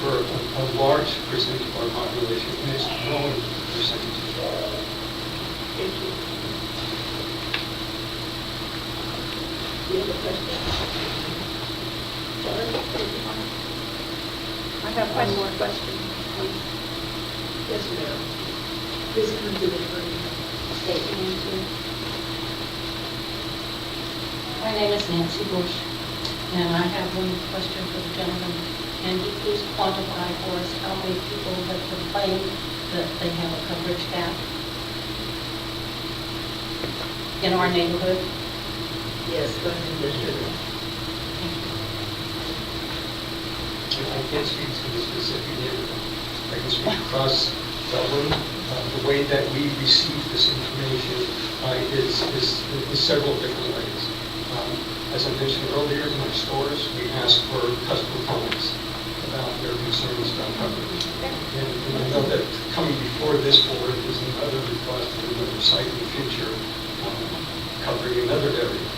for a large percentage of our population, and it's growing percentage.
Thank you. Do you have a question?
I have one more question.
Yes, ma'am. Please come to the podium. State your name, please.
My name is Nancy Bush, and I have one question for the gentleman. Can you please quantify for us how many people have complained that they have a coverage gap in our neighborhood?
Yes, go ahead, Mr.
I can't speak to the specific neighborhood. I can speak across Dublin. The way that we receive this information is several different ways. As I mentioned earlier, in our stores, we ask for customer comments about their concerns about coverage. And I know that coming before this board is another request for another site in the future covering another area.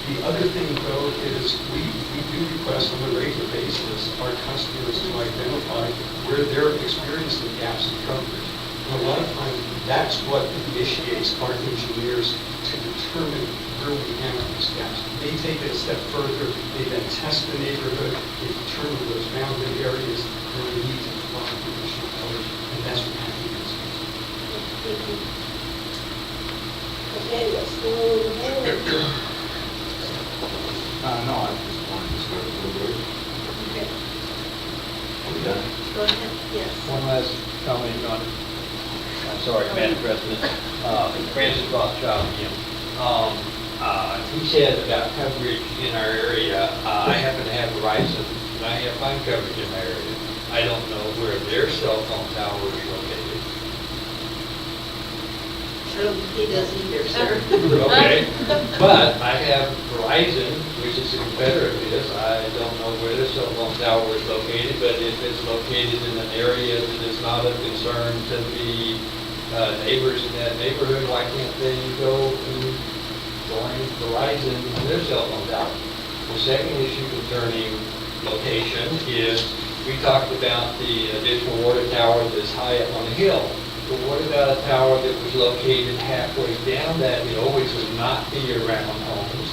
The other thing, though, is we do request on a regular basis
our customers to identify where they're experiencing gaps in coverage. And a lot of times, that's what initiates our engineers to determine where we have these gaps. They take it a step further, they then test the neighborhood, they determine those boundary areas where we need to provide additional coverage, and that's what happens.
Okay, let's go ahead.
No, I just wanted to start a little bit.
Okay,
Are we done?
go ahead, yes.
One last comment on, I'm sorry, Madam President, Francis Rothschild again. He said about coverage in our area, I happen to have Verizon, and I have fine coverage in my area. I don't know where their cell phone tower is located.
He doesn't either, sir.
Okay, but I have Verizon, which is a competitor of his. I don't know where their cell phone tower is located, but if it's located in an area that is not of concern to the neighbors in that neighborhood, why can't they go and join Verizon on their cell phone tower? The second issue concerning location is we talked about the additional water tower that's high up on the hill. But what about a tower that was located halfway down that hill, which would not be around homes?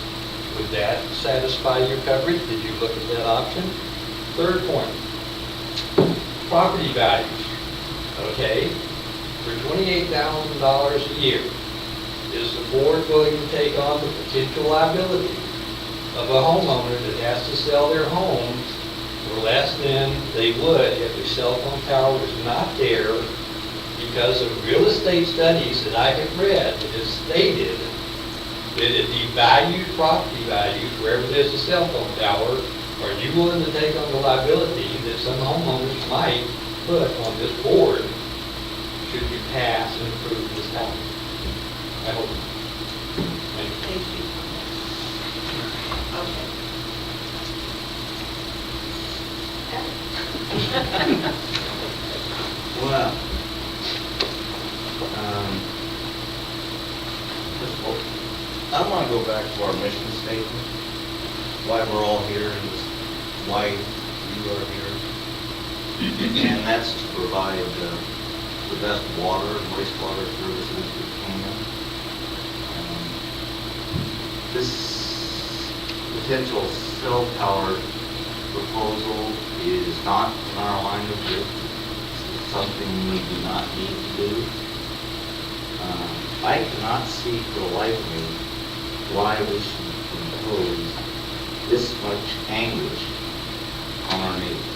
Would that satisfy your coverage? Did you look at that option? Third point, property values. Okay, for $28,000 a year, is the board going to take on the potential liability of a homeowner that has to sell their home for less than they would if the cell phone tower was not there? Because of real estate studies that I have read, it is stated that it devalues property values wherever there's a cell phone tower. Are you willing to take on the liability that some homeowners might put on this board should you pass and approve this tower? I hope. Thank you.
Thank you.
Well, first of all, I want to go back to our mission statement, why we're all here and why you are here. And that's to provide the best water and wastewater services we can. This potential cell tower proposal is not in our line of business. It's something we do not need to do. I cannot see for the life of me why we should impose this much anguish on our neighbors.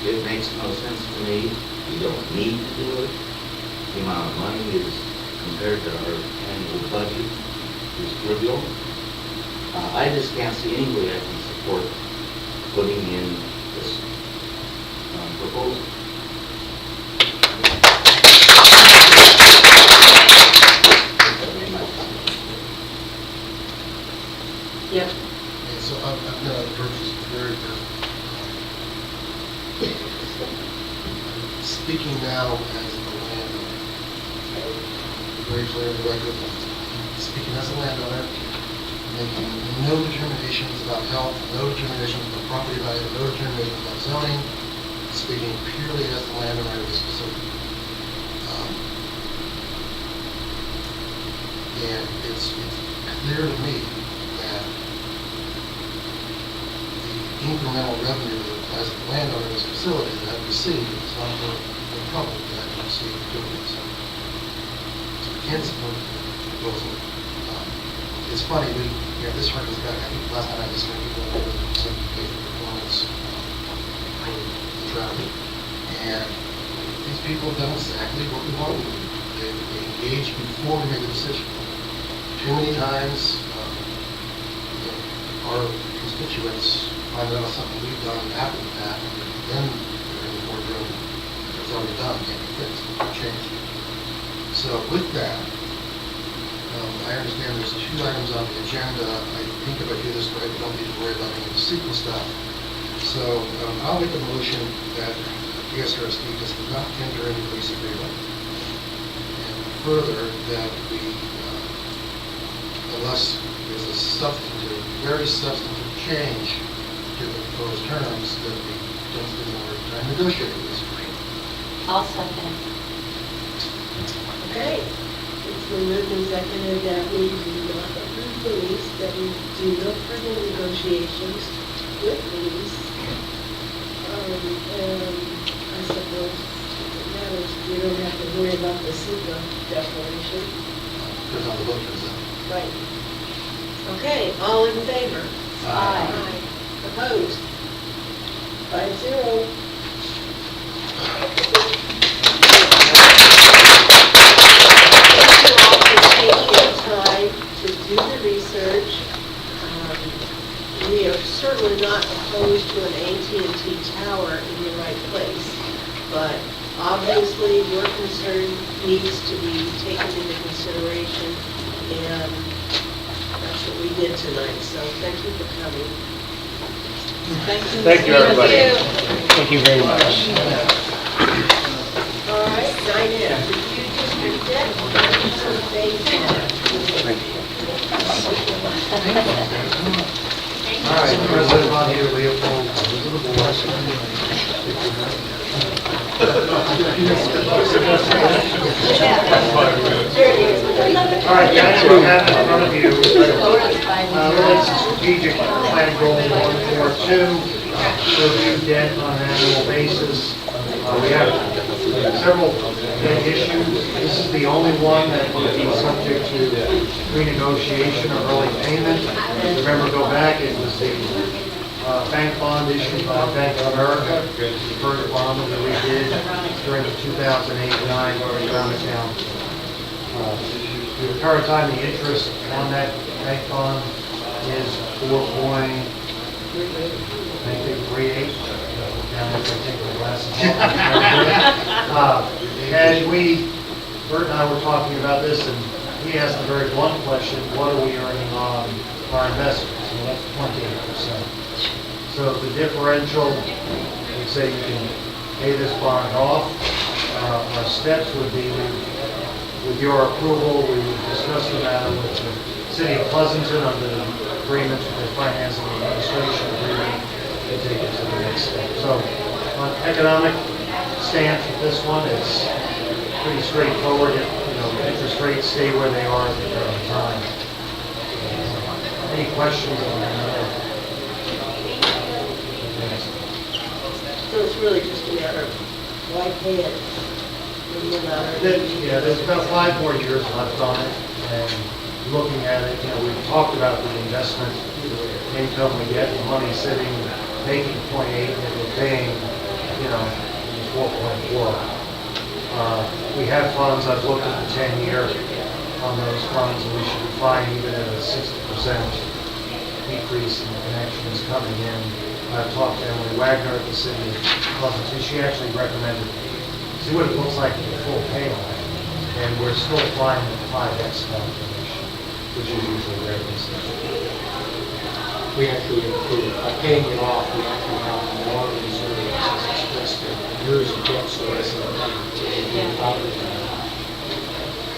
It makes no sense to me. We don't need to do it. The amount of money is, compared to our annual budget, is trivial. I just can't see any way I can support putting in this proposal.
Yep.
And so I'm going to approach this very carefully. Speaking now as a landowner, very clear in the record, speaking as a landowner, making no determinations about health, no determinations about property value, no determinations about zoning, speaking purely as the landowner of this facility. And it's clear to me that the incremental revenue as a landowner of this facility that I've received is not for the public that I've received doing it. So we can't support the proposal. It's funny, this harkens back, I think last time I just heard people over some pay for performance for the traffic. And these people have done exactly what we want them to do. They engaged before we made the decision. Too many times, our constituents find out something we've done after the fact, and then they're in the boardroom, it's already done, can't be fixed, can't be changed. So with that, I understand there's 2 items on the agenda. I think if I do this right, we don't need to worry about any of the sequel stuff. So I'll make a motion that DSRSD does not enter into lease agreement. And further, that we, unless there's a substantive, very substantive change to the proposed terms, that we against the award and negotiate with this agreement.
I'll second.
Okay. It's been moved and seconded that we do not approve the lease, that we do no further negotiations with the lease. And I suppose it matters, we don't have to worry about the SEQA declaration.
Because on the book is
Right. Okay, all in favor?
Aye.
Opposed? 5-0. Thank you all for taking the time to do the research. We are certainly not opposed to an AT&T tower in the right place, but obviously your concern needs to be taken into consideration, and that's what we did tonight, so thank you for coming.
Thank you, everybody.
Thank you very much.
All right, 9F, review district debt collection phase 1.
All right, President Bonnie Leopold, members of the All right, guys, we have in front of you relates to strategic plan goal 142, review debt on an annual basis. We have several debt issues. This is the only one that will be subject to renegotiation or early payment. Remember, go back, it was the bank bond issued by Bank of America, the first bond that we did during the 2008-9 around the town. The current time, the interest on that bank bond is 4.38. Now, I take the glasses off. And Bert and I were talking about this, and he asked a very blunt question: what are we earning on our investments? So that's 28%. So the differential, we say you can pay this bond off. Our steps would be, with your approval, we would discuss the matter with the City of Pleasanton under the agreement, the financing and administration agreement, and take it to the next step. So on economic stance with this one, it's pretty straightforward. Interest rates stay where they are at the current time. Any questions on that?
So it's really just a matter of why pay it?
Yeah, there's about 5 more years left on it, and looking at it, we've talked about the investment income we get, the money sitting, making 0.8, and we're paying, 4.4. We have funds, I've looked at the 10-year on those funds, and we should be fine even at a 60% decrease in the connections coming in. I've talked to Emily Wagner at the city of Pleasanton. She actually recommended, see what it looks like at the full payoff, and we're still flying at 5x calculation, which is usually very consistent.
We actually include, by paying it off, we actually have more reserves as expressed in years of debt service and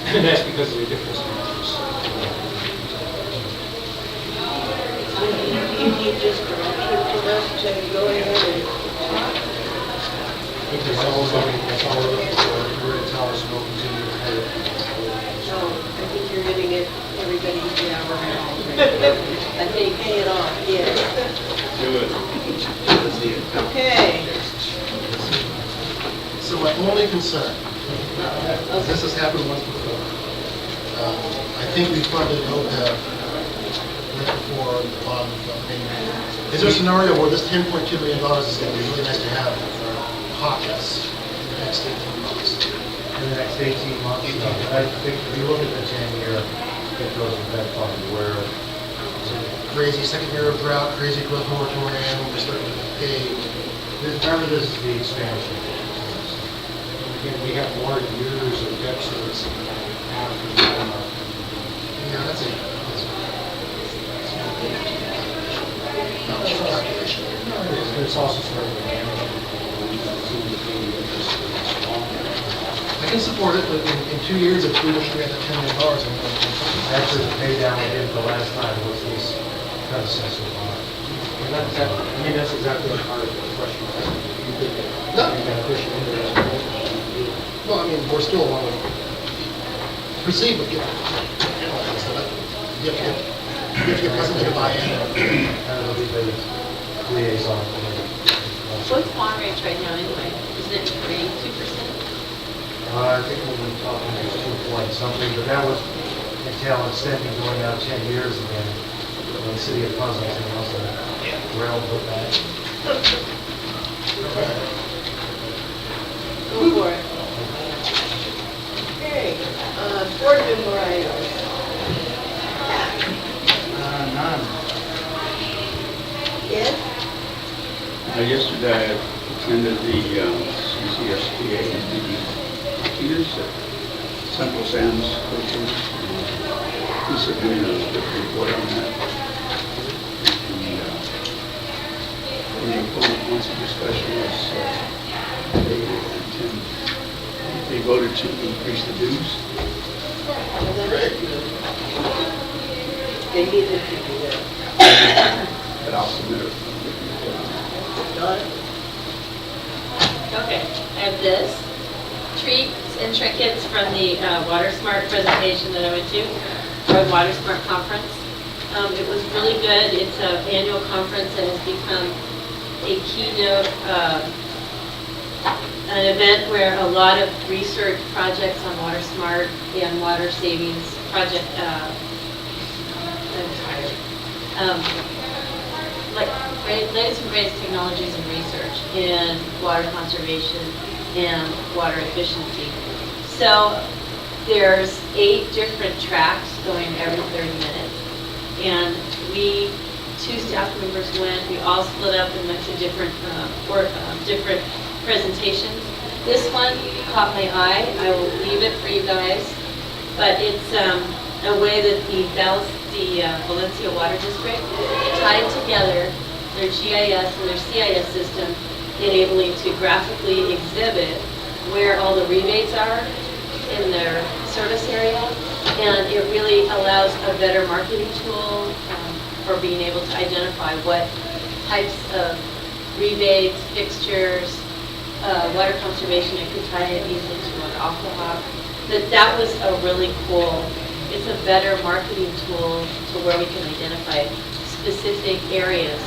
and that's because of the difference in interest.
You need just direction from us to go ahead and talk?
That's all we're looking for. You're going to tell us we'll continue to pay it.
No, I think you're going to get everybody I think pay it off, yes.
Do it.
Okay.
So my only concern, this has happened once before. I think we funded OPEB right before the bond payment. Is there a scenario where this $10.2 million is going to be really nice to have pockets in the next 18 months? In the next 18 months? I think if you look at the 10-year, it goes with that fund where crazy second year of drought, crazy growth moratorium, we're starting to pay. Remember, this is the expansion.
Again, we have more years of debt service than we have in the
Yeah, that's it. Not much calculation.
There's also sort of a management.
I can support it, but in 2 years, if we wish we had that $10 million, I'm going to. Actually, the pay down we did the last time was this predecessor bond.
And that's exactly the heart of the question.
No.
You're going to push it into this rule?
Well, I mean, we're still on the, proceed with getting penalties, so that, you have to get president to buy in.
It'll be the liaison.
What's bond rates right now anyway? Isn't it 2%?
I think when we talked, it was 2 point something, but that was until extending going out 10 years again. When the city of Pleasanton was a rail put back.
Go for it. Okay, board member items.
None.
Yes?
Yesterday, I attended the CCSTA meeting. Peters at Central Sands Coaches. He said, doing a good report on that. And the opponent wants a discussion was they intend, they voted to increase the dues.
They needed to do that.
But I'll submit it.
Okay, I have this. Treats and trinkets from the Water Smart presentation that I went to, or Water Smart conference. It was really good. It's an annual conference and has become a keynote, an event where a lot of research projects on Water Smart and water savings project, I'm tired. Like latest and greatest technologies and research in water conservation and water efficiency. So there's 8 different tracks going every 30 minutes. And we, 2 staff members went, we all split up and went to different different presentations. This one caught my eye. I will leave it for you guys. But it's a way that the Valencia Water District tied together their GIS and their CIS system, enabling to graphically exhibit where all the rebates are in their service area. And it really allows a better marketing tool for being able to identify what types of rebates, fixtures, water conservation, it could tie it easily to an aqua. That was a really cool, it's a better marketing tool to where we can identify specific areas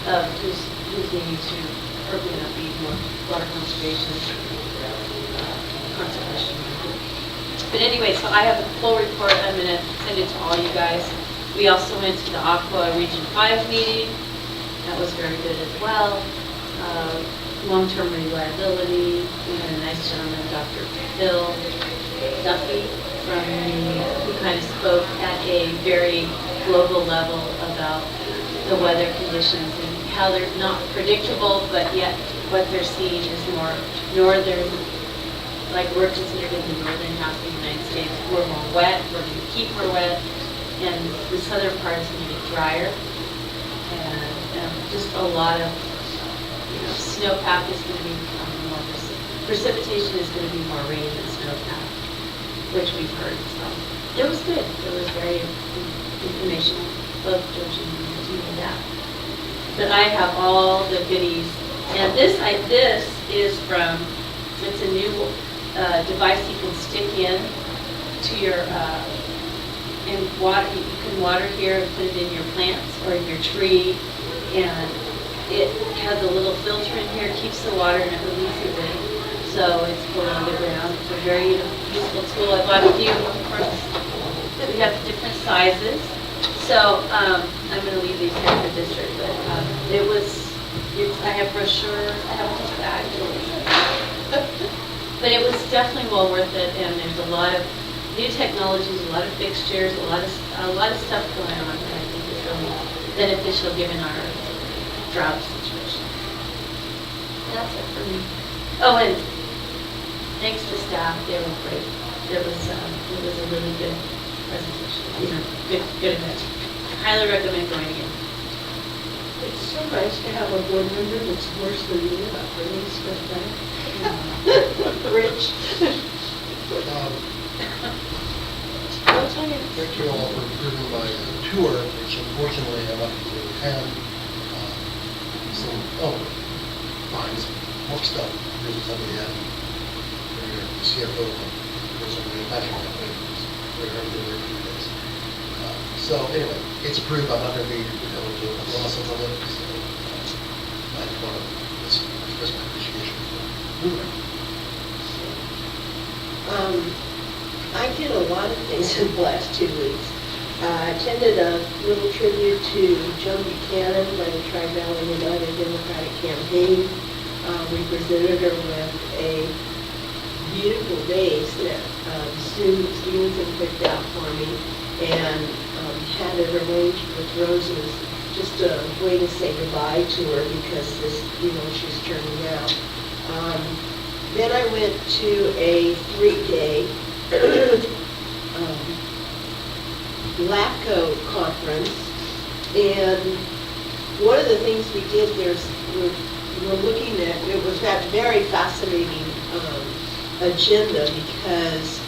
of who's needing to, or be more water conservation, conservation. But anyway, so I have a full report. I'm going to send it to all you guys. We also went to the Aqua Region 5 meeting. That was very good as well. Long-term reliability. We had a nice gentleman, Dr. Phil Duffy, who kind of spoke at a very global level about the weather conditions and how they're not predictable, but yet what they're seeing is more northern, like we're considered in the northern half of the United States. We're more wet, we're going to keep more wet, and the southern part is going to get drier. And just a lot of, snowpack is going to be more, precipitation is going to be more rain than snowpack, which we've heard. So it was good. It was very informational, both George and me and that. But I have all the goodies, and this is from, it's a new device you can stick in to your, in water, you can water here and put it in your plants or in your tree, and it has a little filter in here, keeps the water and it releases it, so it's below the ground. It's a very useful tool. I bought a few, of course, we have different sizes, so I'm going to leave these here in the district, but I have brochures, I have a whole bag. But it was definitely well worth it, and there's a lot of new technologies, a lot of fixtures, a lot of stuff going on that I think is really beneficial given our drought situation. That's it for me. Oh, and thanks to staff, they were great. It was a really good presentation. Good event. Highly recommend going again.
It's so nice to have a board member that's worse than you about bringing stuff back. Rich.
Thank you all for approving my tour, which unfortunately I left to attend. Some fines more stuff, because somebody had, the CFO, was a manufacturing company, very hard to do every few days. So anyway, it's approved, I'm not going to be able to loss some of it, so I just want to express my appreciation for moving.
I did a lot of things in the last 2 weeks. I attended a little tribute to Joe Buchanan by the Tri-Valley United Democratic Campaign. We presented her with a beautiful vase that Sue Stevenson picked out for me and had it arranged with roses, just a way to say goodbye to her because this, she's turning out. Then I went to a 3-day LAFCO conference, and one of the things we did there is we're looking at, it was that very fascinating agenda because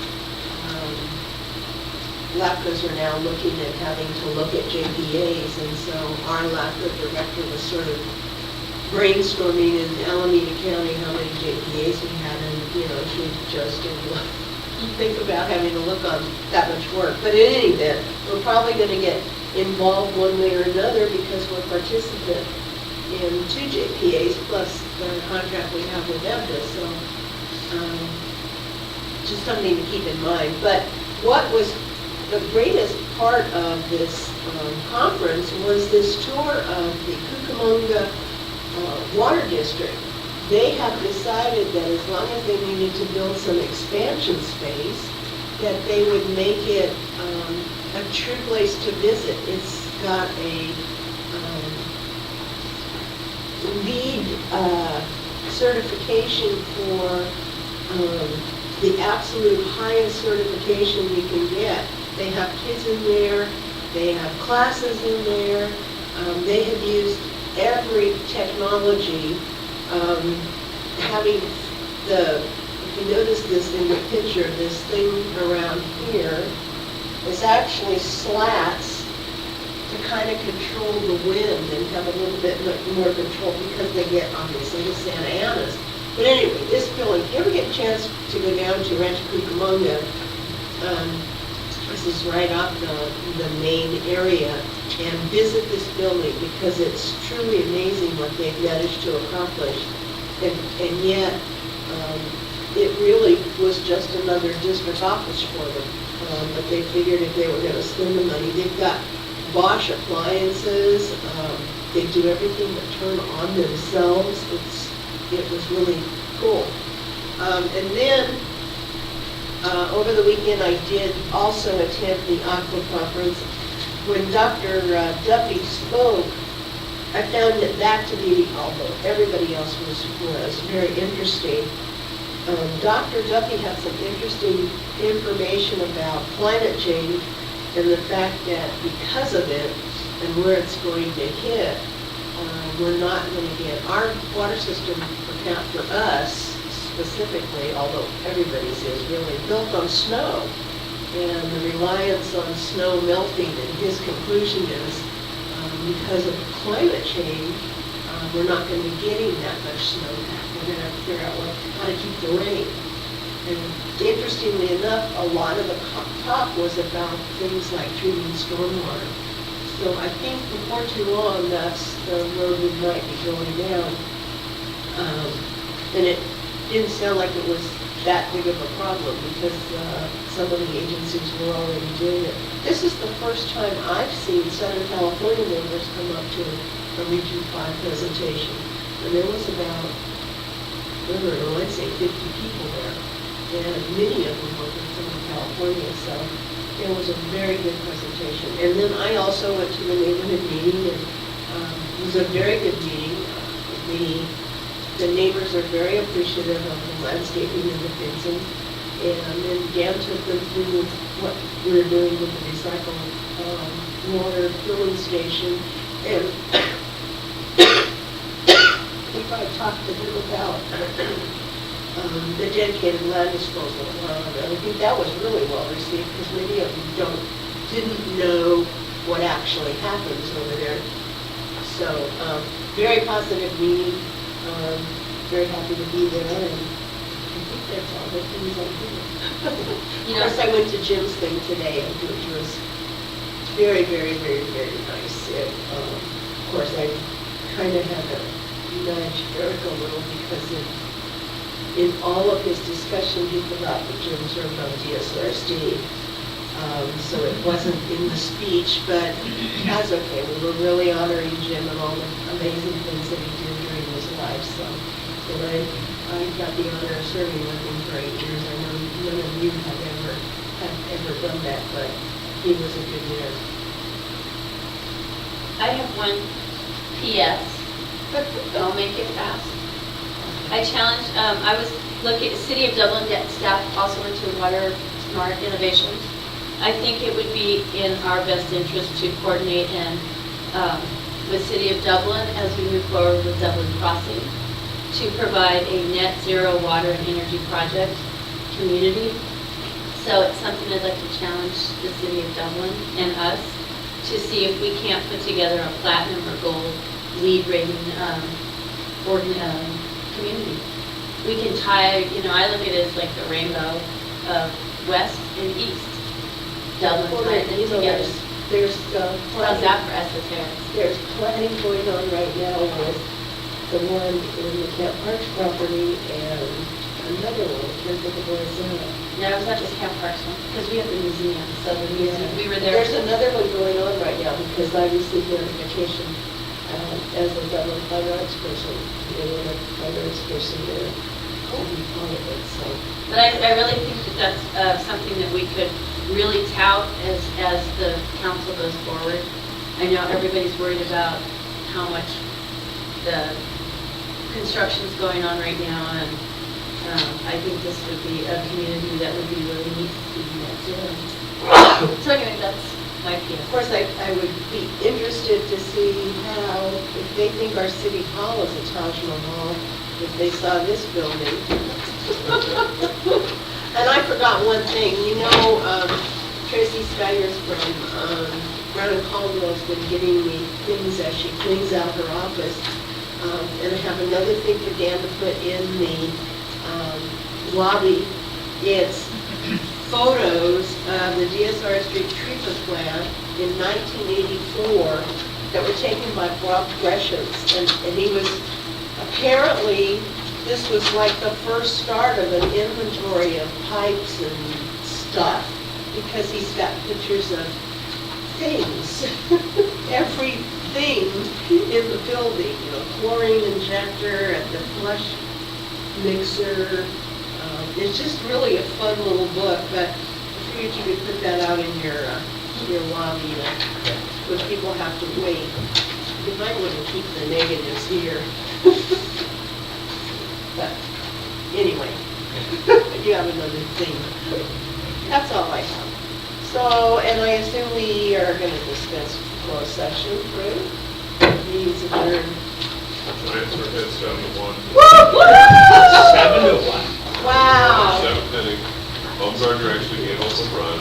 LAFCOs are now looking at having to look at JPAs, and so our LAFCO director was sort of brainstorming in Alameda County how many JPAs we had, and she just didn't think about having to look on that much work. But in any event, we're probably going to get involved one way or another because we're participant in 2 JPAs plus the contract we have with EBDA, so just something to keep in mind. But what was the greatest part of this conference was this tour of the Cucamonga Water District. They have decided that as long as they needed to build some expansion space, that they would make it a true place to visit. It's got a LEED certification for the absolute highest certification you can get. They have kids in there, they have classes in there, they have used every technology, having if you notice this in the picture, this thing around here is actually slats to kind of control the wind and have a little bit more control because they get obviously the Santa Anas. But anyway, this building, if you ever get a chance to go down to Rancho Cucamonga, this is right off the main area, and visit this building because it's truly amazing what they've managed to accomplish. And yet, it really was just another district office for them. But they figured if they were going to spend the money, they've got Bosch appliances, they do everything but turn on themselves. It was really cool. And then, over the weekend, I did also attend the Aqua Conference. When Dr. Duffy spoke, I found that to be, although everybody else was very interesting, Dr. Duffy had some interesting information about climate change and the fact that because of it and where it's going to hit, we're not going to get our water system for us specifically, although everybody's is really built on snow, and the reliance on snow melting, and his conclusion is because of climate change, we're not going to be getting that much snow back. We're going to have to figure out how to keep the rain. And interestingly enough, a lot of the talk was about things like treating stormwater. So I think before too long, that's the road we might be going down. And it didn't sound like it was that big of a problem because some of the agencies were already doing it. This is the first time I've seen Southern California members come up to a Region 5 presentation. And there was about, I don't know, I'd say 50 people there. And many of them were from Southern California, so it was a very good presentation. And then I also went to the neighborhood meeting, and it was a very good meeting. The neighbors are very appreciative of the landscaping and the fencing. And then Dan took them through what we're doing with the recycled water filling station. And if I talked to them about the dedicated land disposal, I think that was really well received because many of them didn't know what actually happens over there. So very positive meeting. very happy to be there, and I think that's all the things I do.
You
Of
know,
course, I went to Jim's thing today, which was very, very, very, very nice. Of course, I kind of had to nudge Eric a little because in all of his discussion, he forgot that Jim served on DSRSD. So it wasn't in the speech, but that's okay. We were really honoring Jim and all the amazing things that he did during his life. So I got the honor of serving with him for 8 years. I know none of you have ever done that, but he was a good leader.
I have one PS. I'll make it fast. I challenge, I was looking, City of Dublin staff also into water smart innovations. I think it would be in our best interest to coordinate and with City of Dublin as we move forward with Dublin Crossing to provide a net zero water and energy project community. So it's something I'd like to challenge the City of Dublin and us to see if we can't put together a platinum or gold lead rating community. We can tie, I look at it as like the rainbow of west and east. Dublin
Well,
tying it together.
There's
How's that for esoterics?
There's planning going on right now with the one in the Camp Parks property and another one, I can't think of where it's at.
No, it was not just Camp Parks one, because we have the museum, so the museum, we were there.
There's another one going on right now because I received notification as a Dublin Fine Arts person, they want a Fine Arts person there to be part of it, so.
But I really think that that's something that we could really tout as the council goes forward. I know everybody's worried about how much the construction's going on right now, and I think this would be a community that would be really neat to see net zero. So anyway, that's my piece.
Of course, I would be interested to see how, if they think our city hall is a Taj Mahal, if they saw this building. And I forgot one thing, Tracy Skyers from Brown and Caldwell has been giving me things as she cleans out her office. And I have another thing for Dan to put in the lobby. It's photos of the DSRSD treatment plant in 1984 that were taken by Bob Greshams. And he was, apparently, this was like the first start of an inventory of pipes and stuff, because he's got pictures of things, everything in the building, chlorine injector and the flush mixer. It's just really a fun little book, but I figured you could put that out in your lobby when people have to wait. You might want to keep the negatives here. But anyway, you have another thing. That's all I have. So, and I assume we are going to discuss closed session, right? Meetings adjourned.
Giants are ahead 7-1.
Woo!
7-1.
Wow.
Seventh inning. Baumgartner actually gave us a run.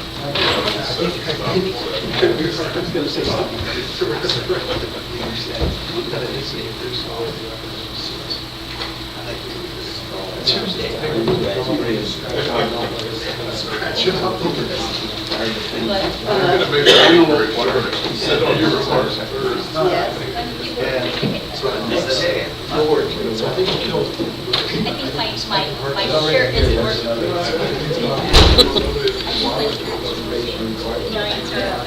Tuesday. Scratch it up.
I'm gonna make sure he said, oh, you were part first.
Yes. So I missed it. So I think he killed.
I think my shirt isn't working. Giants are up.